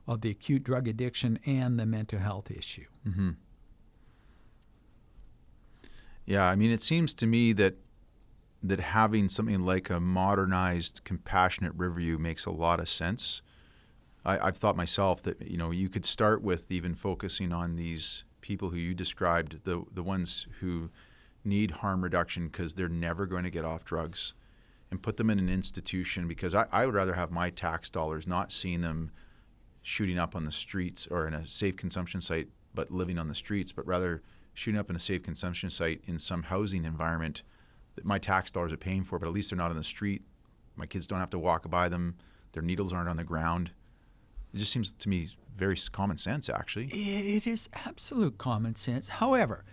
of the acute drug addiction and the mental health issue. Mm-hmm. Yeah, I mean, it seems to me that having something like a modernized, compassionate Riverview makes a lot of sense. I've thought myself that, you could start with even focusing on these people who you described, the ones who need harm reduction because they're never going to get off drugs, and put them in an institution, because I would rather have my tax dollars not seeing them shooting up on the streets or in a safe consumption site but living on the streets, but rather shooting up in a safe consumption site in some housing environment that my tax dollars are paying for, but at least they're not on the street. My kids don't have to walk by them. Their needles aren't on the ground. It just seems to me very common sense, actually. It is absolute common sense. However,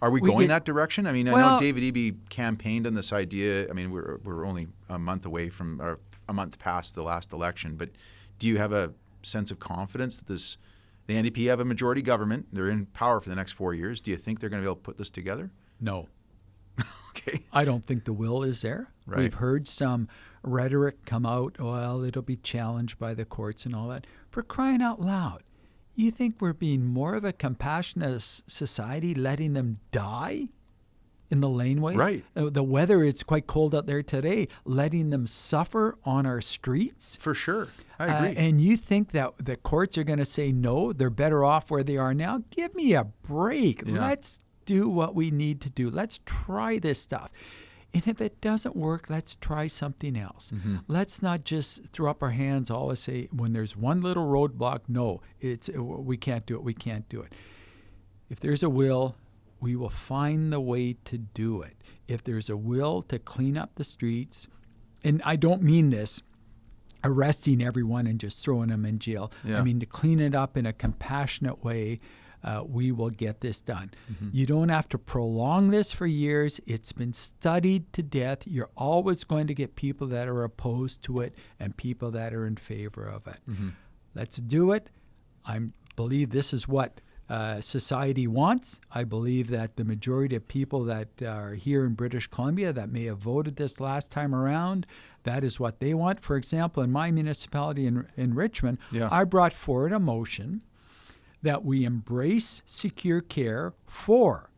are we going that direction? I mean, I know David Eby campaigned on this idea. I mean, we're only a month away from, or a month past the last election, but do you have a sense of confidence that the NDP have a majority government, they're in power for the next 4 years? Do you think they're going to be able to put this together? No. Okay. I don't think the will is there. Right. We've heard some rhetoric come out, well, it'll be challenged by the courts and all that. For crying out loud, you think we're being more of a compassionate society, letting them die in the laneway? Right. The weather, it's quite cold out there today, letting them suffer on our streets? For sure. I agree. And you think that the courts are going to say, no, they're better off where they are now? Give me a break. Yeah. Let's do what we need to do. Let's try this stuff. And if it doesn't work, let's try something else. Mm-hmm. Let's not just throw up our hands, always say, when there's one little roadblock, no, we can't do it, we can't do it. If there's a will, we will find the way to do it. If there's a will to clean up the streets, and I don't mean this arresting everyone and just throwing them in jail. Yeah. I mean to clean it up in a compassionate way, we will get this done. Mm-hmm. You don't have to prolong this for years. It's been studied to death. You're always going to get people that are opposed to it and people that are in favor of it. Mm-hmm. Let's do it. I believe this is what society wants. I believe that the majority of people that are here in British Columbia that may have voted this last time around, that is what they want. For example, in my municipality in Richmond, Yeah. I brought forward a motion that we embrace secure care for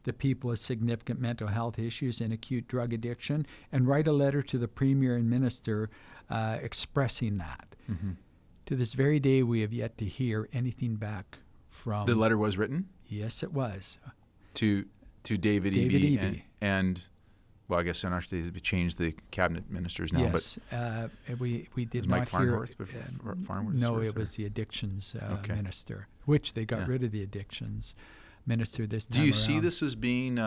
the people with significant mental health issues and acute drug addiction, and write a letter to the Premier and Minister expressing that. Mm-hmm. To this very day, we have yet to hear anything back from... The letter was written Yes, it was. to David David Eby Eby. and well, I guess actually they've changed the cabinet ministers now. Yes, we did Is not Mike hear... Farnworth Farnworth? no, or- it was the addictions Okay. minister, which they got Yeah. rid of the addictions minister this time Do you around. see this as being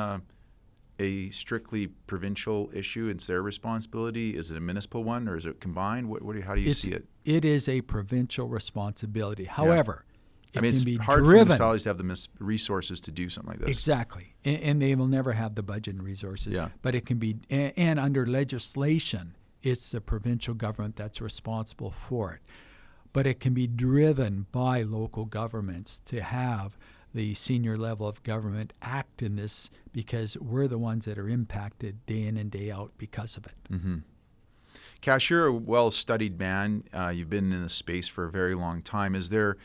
a strictly provincial issue? It's their responsibility. Is it a municipal one, or is it combined? How do you see it? It is a provincial responsibility. However, it it's can be hard for driven. municipalities to have the resources to do something like this. Exactly. And they will never have the budget and resources. Yeah. But it can be, and under legislation, it's the provincial government that's responsible for it. But it can be driven by local governments to have the senior level of government act in this, because we're the ones that are impacted day in and day out because of it. Mm-hmm. Kash, you're a well-studied man. You've been in this space for a very long time. Is there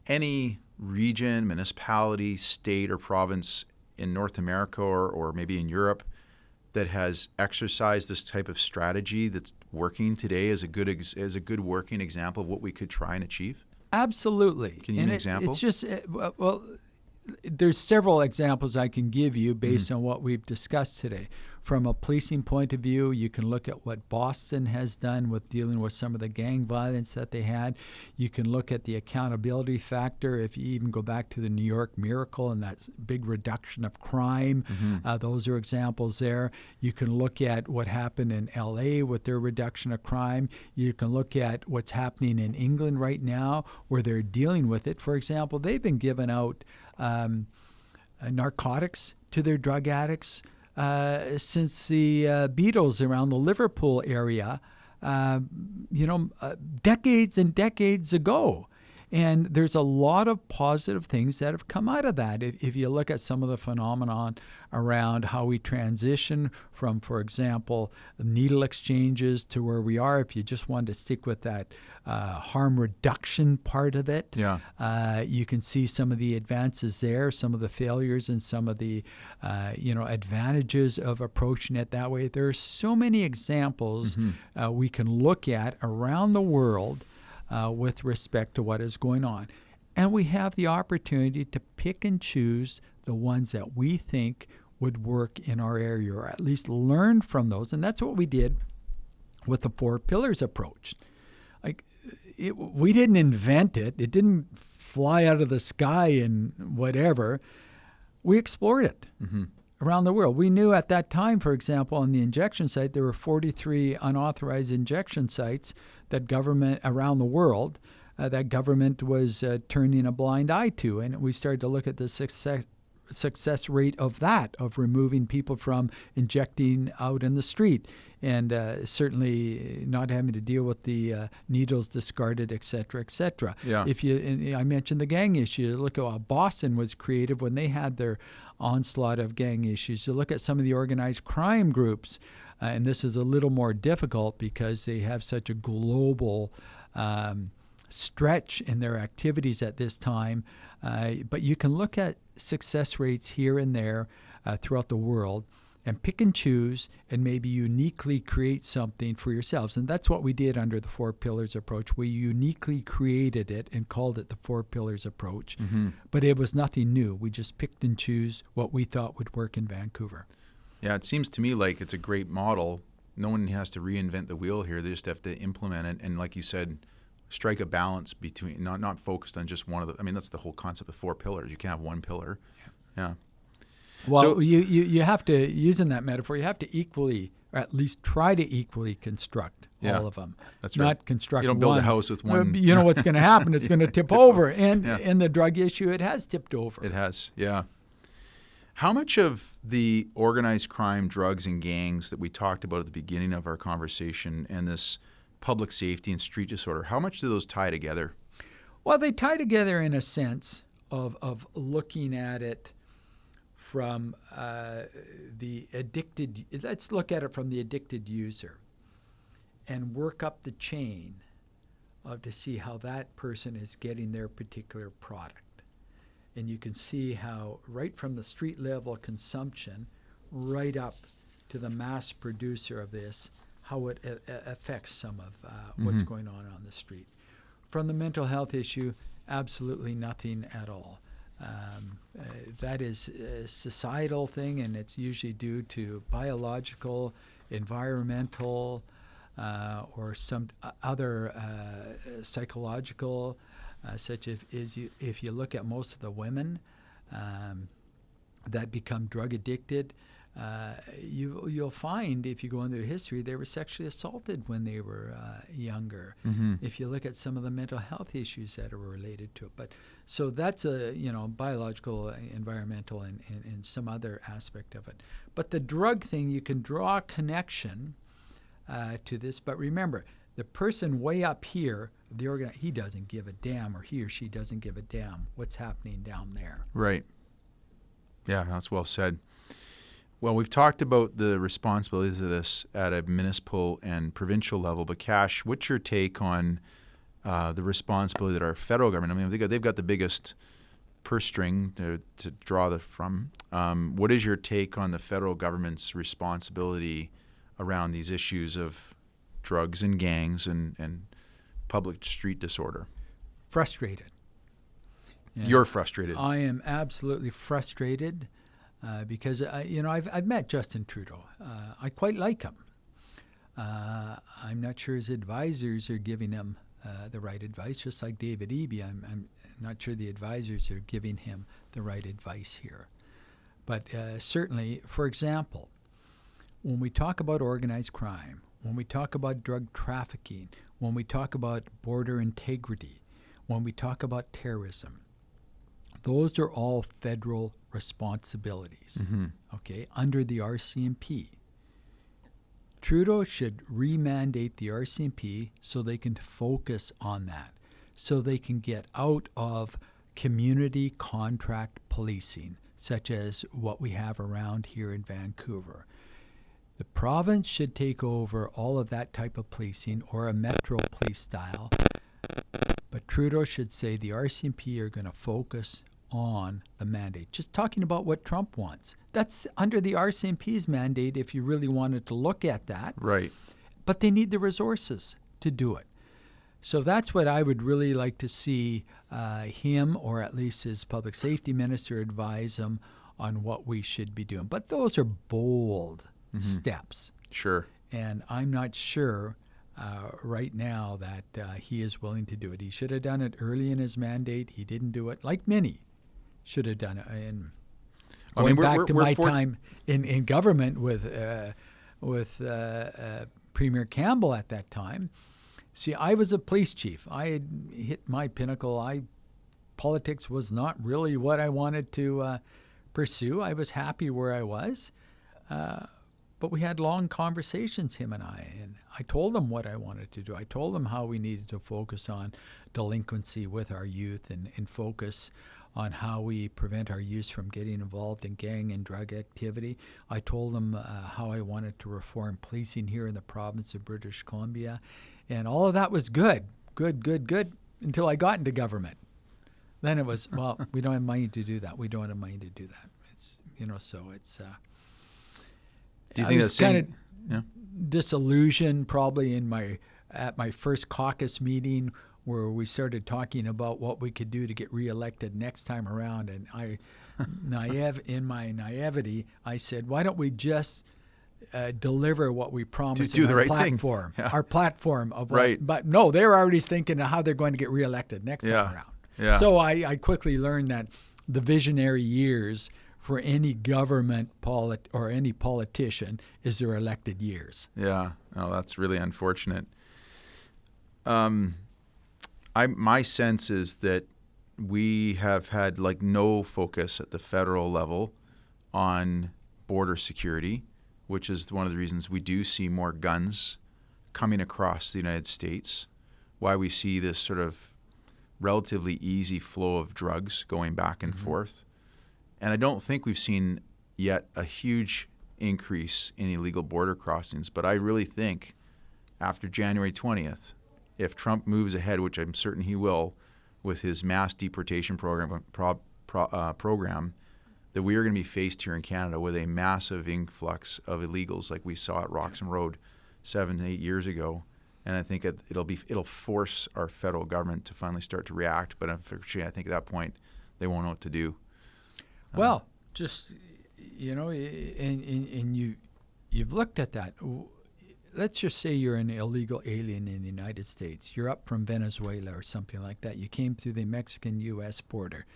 any region, municipality, state, or province in North America or maybe in Europe that has exercised this type of strategy that's working today as a good working example of what we could try and achieve? Absolutely. Can you give me an example? It's just, well, there's several examples I can give you based on what we've discussed today. From a policing point of view, you can look at what Boston has done with dealing with some of the gang violence that they had. You can look at the accountability factor. If you even go back to the New York Miracle and that big reduction of crime, those are examples there. You can look at what happened in LA with their reduction of crime. You can look at what's happening in England right now where they're dealing with it. For example, they've been giving out narcotics to their drug addicts since the Beatles around the Liverpool area, decades and decades ago. And there's a lot of positive things that have come out of that. If you look at some of the phenomenon around how we transition from, for example, needle exchanges to where we are, if you just wanted to stick with that harm reduction part of it, you can see some of the advances there, some of the failures and some of the advantages of approaching it that way. There are so many examples we can look at around the world with respect to what is going on. And we have the opportunity to pick and choose the ones that we think would work in our area, or at least learn from those. And that's what we did with the 4 pillars approach. We didn't invent it. It didn't fly out of the sky and whatever. We explored it around the world. We knew at that time, for example, on the injection site, there were 43 unauthorized injection sites that government around the world that government was turning a blind eye to. And we started to look at the success rate of that, of removing people from injecting out in the street, and certainly not having to deal with the needles discarded, et cetera, et cetera. Yeah. I mentioned the gang issue. Look at how Boston was creative when they had their onslaught of gang issues. You look at some of the organized crime groups, and this is a little more difficult because they have such a global stretch in their activities at this time. But you can look at success rates here and there throughout the world and pick and choose and maybe uniquely create something for yourselves. And that's what we did under the 4 pillars approach. We uniquely created it and called it the 4 pillars approach. But it was nothing new. We just picked and choose what we thought would work in Vancouver. Yeah, it seems to me like it's a great model. No one has to reinvent the wheel here. They just have to implement it. And like you said, strike a balance between, not focused on just one of the, that's the whole concept of 4 pillars. You can't have one pillar. Yeah. Well, so, you have to, using that metaphor, you have to equally, or at least try to equally construct all of them. That's right. Not construct one. You don't build a house with one. You know what's going to happen. It's going to tip over. And in the drug issue, it has tipped over. It has, yeah. How much of the organized crime, drugs, and gangs that we talked about at the beginning of our conversation and this public safety and street disorder, how much do those tie together? Well, they tie together in a sense of looking at it from the addicted. Let's look at it from the addicted user and work up the chain to see how that person is getting their particular product. And you can see how right from the street level consumption right up to the mass producer of this, how it affects some of what's going on the street. From the mental health issue, absolutely nothing at all. That is a societal thing, and it's usually due to biological, environmental, or some other psychological, such as if you look at most of the women that become drug addicted, you'll find if you go into their history, they were sexually assaulted when they were younger. If you look at some of the mental health issues that are related to it, but so that's a biological, environmental, and some other aspect of it. But the drug thing, you can draw a connection to this. But remember, the person way up here, he doesn't give a damn, or he or she doesn't give a damn what's happening down there. Right. Yeah, that's well said. Well, we've talked about the responsibilities of this at a municipal and provincial level, but Kash, what's your take on the responsibility that our federal government, they've got the biggest purse string to draw from. What is your take on the federal government's responsibility around these issues of drugs and gangs and public street disorder? Frustrated. And You're frustrated. I am absolutely frustrated because I've met Justin Trudeau. I quite like him. I'm not sure his advisors are giving him the right advice. Just like David Eby, I'm not sure the advisors are giving him the right advice here. But certainly, for example, when we talk about organized crime, when we talk about drug trafficking, when we talk about border integrity, when we talk about terrorism, those are all federal responsibilities, okay, under the RCMP. Trudeau should remandate the RCMP so they can focus on that, so they can get out of community contract policing, such as what we have around here in Vancouver. The province should take over all of that type of policing, or a metro police style, but Trudeau should say the RCMP are going to focus on the mandate. Just talking about what Trump wants. That's under the RCMP's mandate if you really wanted to look at that. Right. But they need the resources to do it. So that's what I would really like to see him, or at least his public safety minister, advise him on what we should be doing. But those are bold steps. Sure. And I'm not sure right now that he is willing to do it. He should have done it early in his mandate. He didn't do it, like many should have done it. And going back to my time in government with Premier Campbell at that time, see, I was a police chief. I had hit my pinnacle. Politics was not really what I wanted to pursue. I was happy where I was. But we had long conversations, him and I told him what I wanted to do. I told him how we needed to focus on delinquency with our youth and focus on how we prevent our youth from getting involved in gang and drug activity. I told him how I wanted to reform policing here in the province of British Columbia. And all of that was good, until I got into government. Then it was, well, we don't have money to do that. We don't have money to do that. It's, so it's... Do you think that's kind of disillusioned probably at my first caucus meeting, where we started talking about what we could do to get reelected next time around, and in my naivety, I said, why don't we just deliver what we promised do the right platform, thing. Yeah. our platform of what, right. But no, they're already thinking of how they're going to get reelected next time around. Yeah. So I quickly learned that the visionary years for any government or any politician is their elected years. Yeah, no, that's really unfortunate. My sense is that we have had no focus at the federal level on border security, which is one of the reasons we do see more guns coming across the United States, why we see this sort of relatively easy flow of drugs going back and forth. And I don't think we've seen yet a huge increase in illegal border crossings, but I really think after January 20th, if Trump moves ahead, which I'm certain he will, with his mass deportation program, that we are going to be faced here in Canada with a massive influx of illegals like we saw at Roxham Road 7 to 8 years ago. And I think it'll force our federal government to finally start to react. But unfortunately, I think at that point they won't know what to do. Well, just and you've looked at that. Let's just say you're an illegal alien in the United States. You're up from Venezuela or something like that. You came through the Mexican-U.S. border,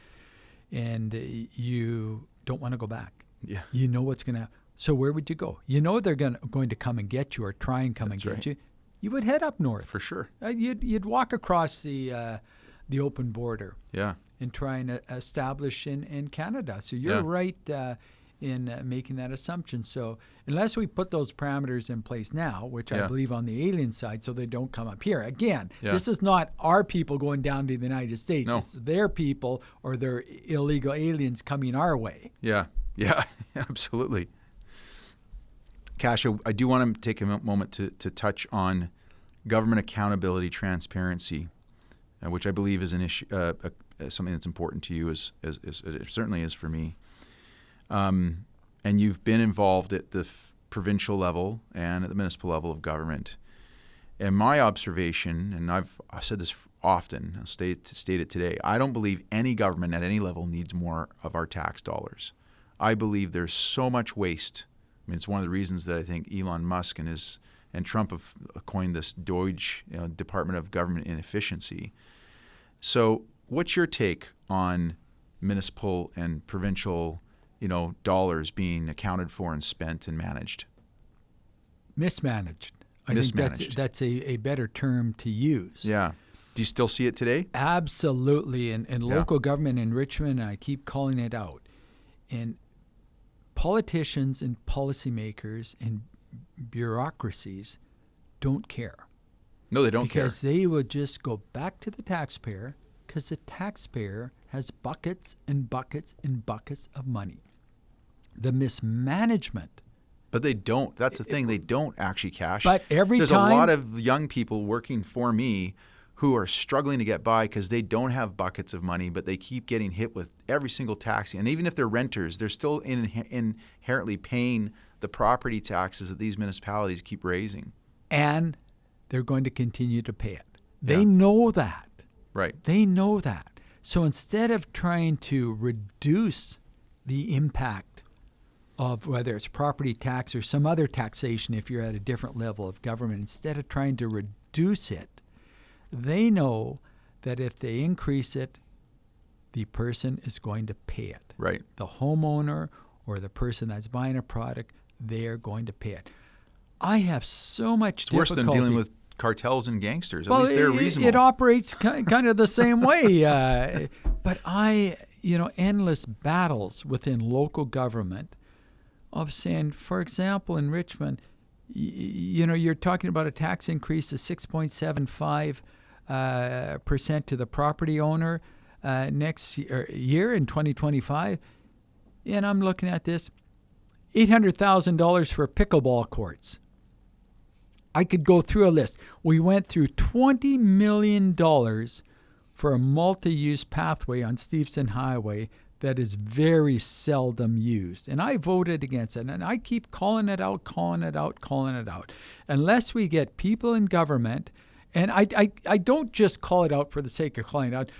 and you don't want to go back. Yeah. You know what's going to happen. So where would you go? You know they're going to come and get you, or try and come and get you. You would head up north. For sure. You'd walk across the open border. Yeah. And try and establish in Canada. So you're right in making that assumption. So unless we put those parameters in place now, which I believe on the alien side, so they don't come up here. Again, this is not our people going down to the United States. No. It's their people or their illegal aliens coming our way. Yeah, absolutely. Kash, I do want to take a moment to touch on government accountability, transparency, which I believe is an issue, something that's important to you, as it certainly is for me. And you've been involved at the provincial level and at the municipal level of government. And my observation, and I've said this often, I'll state it today, I don't believe any government at any level needs more of our tax dollars. I believe there's so much waste. I mean, it's one of the reasons that I think Elon Musk and Trump have coined this DOGE, Department of Government Inefficiency. So what's your take on municipal and provincial, dollars being accounted for and spent and managed? Mismanaged. Mismanaged. I think that's a better term to use. Yeah. Do you still see it today? Absolutely. And local government in Richmond, I keep calling it out. And politicians and policymakers and bureaucracies don't care. No, they don't care. Because they will just go back to the taxpayer, because the taxpayer has buckets and buckets and buckets of money. The mismanagement. But they don't. That's the thing. They don't actually, Cash. But There's a lot of young people working for me who are struggling to get by because they don't have buckets of money, but they keep getting hit with every single tax. And even if they're renters, they're still inherently paying the property taxes that these municipalities keep raising. And they're going to continue to pay it. They know that. Right. They know that. So instead of trying to reduce the impact of whether it's property tax or some other taxation if you're at a different level of government, instead of trying to reduce it, they know that if they increase it, the person is going to pay it. Right. The homeowner or the person that's buying a product, they are going to pay it. I have so much difficulty. It's worse than dealing with cartels and gangsters. At least they're reasonable. It operates kind of the same way. But endless battles within local government of saying, for example, in Richmond, you're talking about a tax increase of 6.75% to the property owner next year in 2025. And I'm looking at this, $800,000 for pickleball courts. I could go through a list. We went through $20 million for a multi-use pathway on Stevenson Highway that is very seldom used. And I voted against it. And I keep calling it out. Unless we get people in government, and I don't just call it out for the sake of calling it out.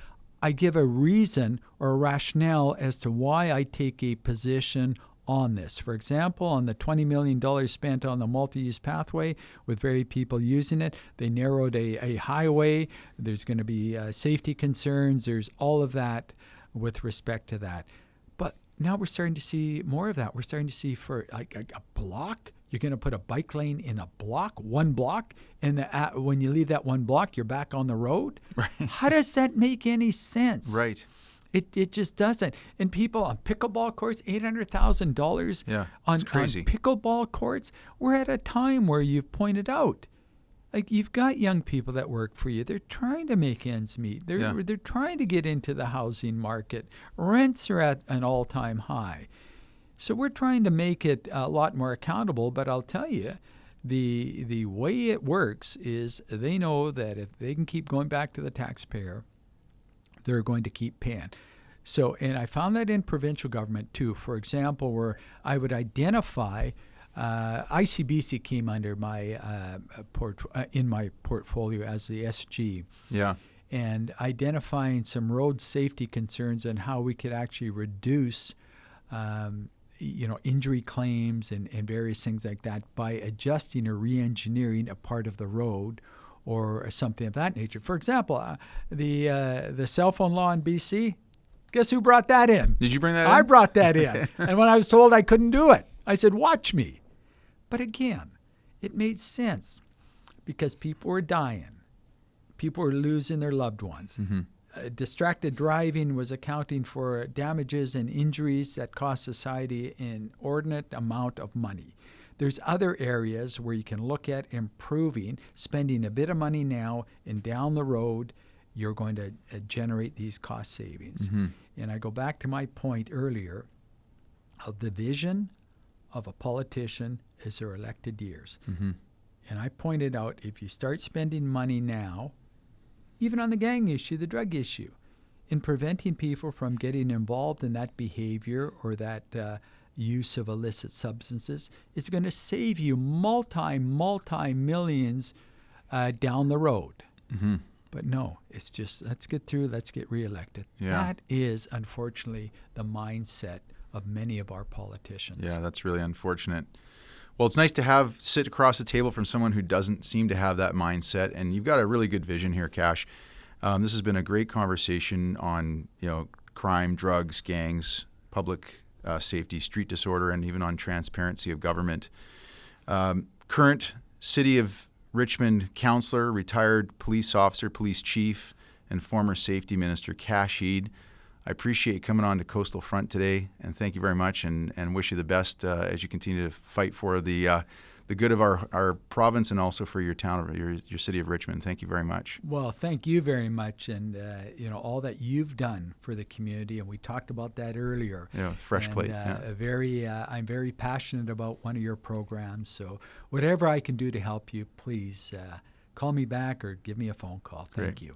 I give a reason or a rationale as to why I take a position on this. For example, on the $20 million spent on the multi-use pathway with very people using it, they narrowed a highway. There's going to be safety concerns. There's all of that with respect to that. But now we're starting to see more of that. We're starting to see for like a block, you're going to put a bike lane in a block, one block, and when you leave that one block, you're back on the road. Right. How does that make any sense? Right. It just doesn't. And people on pickleball courts, $800,000 on pickleball courts. We're at a time where you've pointed out, like you've got young people that work for you. They're trying to make ends meet. They're trying to get into the housing market. Rents are at an all-time high. So we're trying to make it a lot more accountable. But I'll tell you, the way it works is they know that if they can keep going back to the taxpayer, they're going to keep paying. So, and I found that in provincial government too. For example, where I would identify, ICBC came under my in my portfolio as the SG. Yeah. And identifying some road safety concerns and how we could actually reduce, injury claims and various things like that by adjusting or re-engineering a part of the road or something of that nature. For example, the cell phone law in BC, guess who brought that in? Did you bring that in? I brought that in. And when I was told I couldn't do it, I said, watch me. But again, it made sense because people were dying. People were losing their loved ones. Mm-hmm. Distracted driving was accounting for damages and injuries that cost society an inordinate amount of money. There's other areas where you can look at improving, spending a bit of money now, and down the road, you're going to generate these cost savings. Mm-hmm. And I go back to my point earlier of the vision of a politician is their elected years. Mm-hmm. And I pointed out, if you start spending money now, even on the gang issue, the drug issue, in preventing people from getting involved in that behavior or that use of illicit substances, is going to save you multi-millions down the road. Mm-hmm. But no, it's just, let's get through, let's get reelected. Yeah. That is, unfortunately, the mindset of many of our politicians. Yeah, that's really unfortunate. Well, it's nice to sit across the table from someone who doesn't seem to have that mindset, and you've got a really good vision here, Kash. This has been a great conversation on crime, drugs, gangs, public safety, street disorder, and even on transparency of government. Current City of Richmond Councillor, retired police officer, police chief, and former safety minister Kash, I appreciate you coming on to Coastal Front today, and thank you very much, and wish you the best as you continue to fight for the good of our province and also for your town, your city of Richmond. Thank you very much. Well, thank you very much, and all that you've done for the community, and we talked about that earlier. Yeah, fresh plate. I'm very passionate about one of your programs, so whatever I can do to help you, please call me back or give me a phone call. Thank you.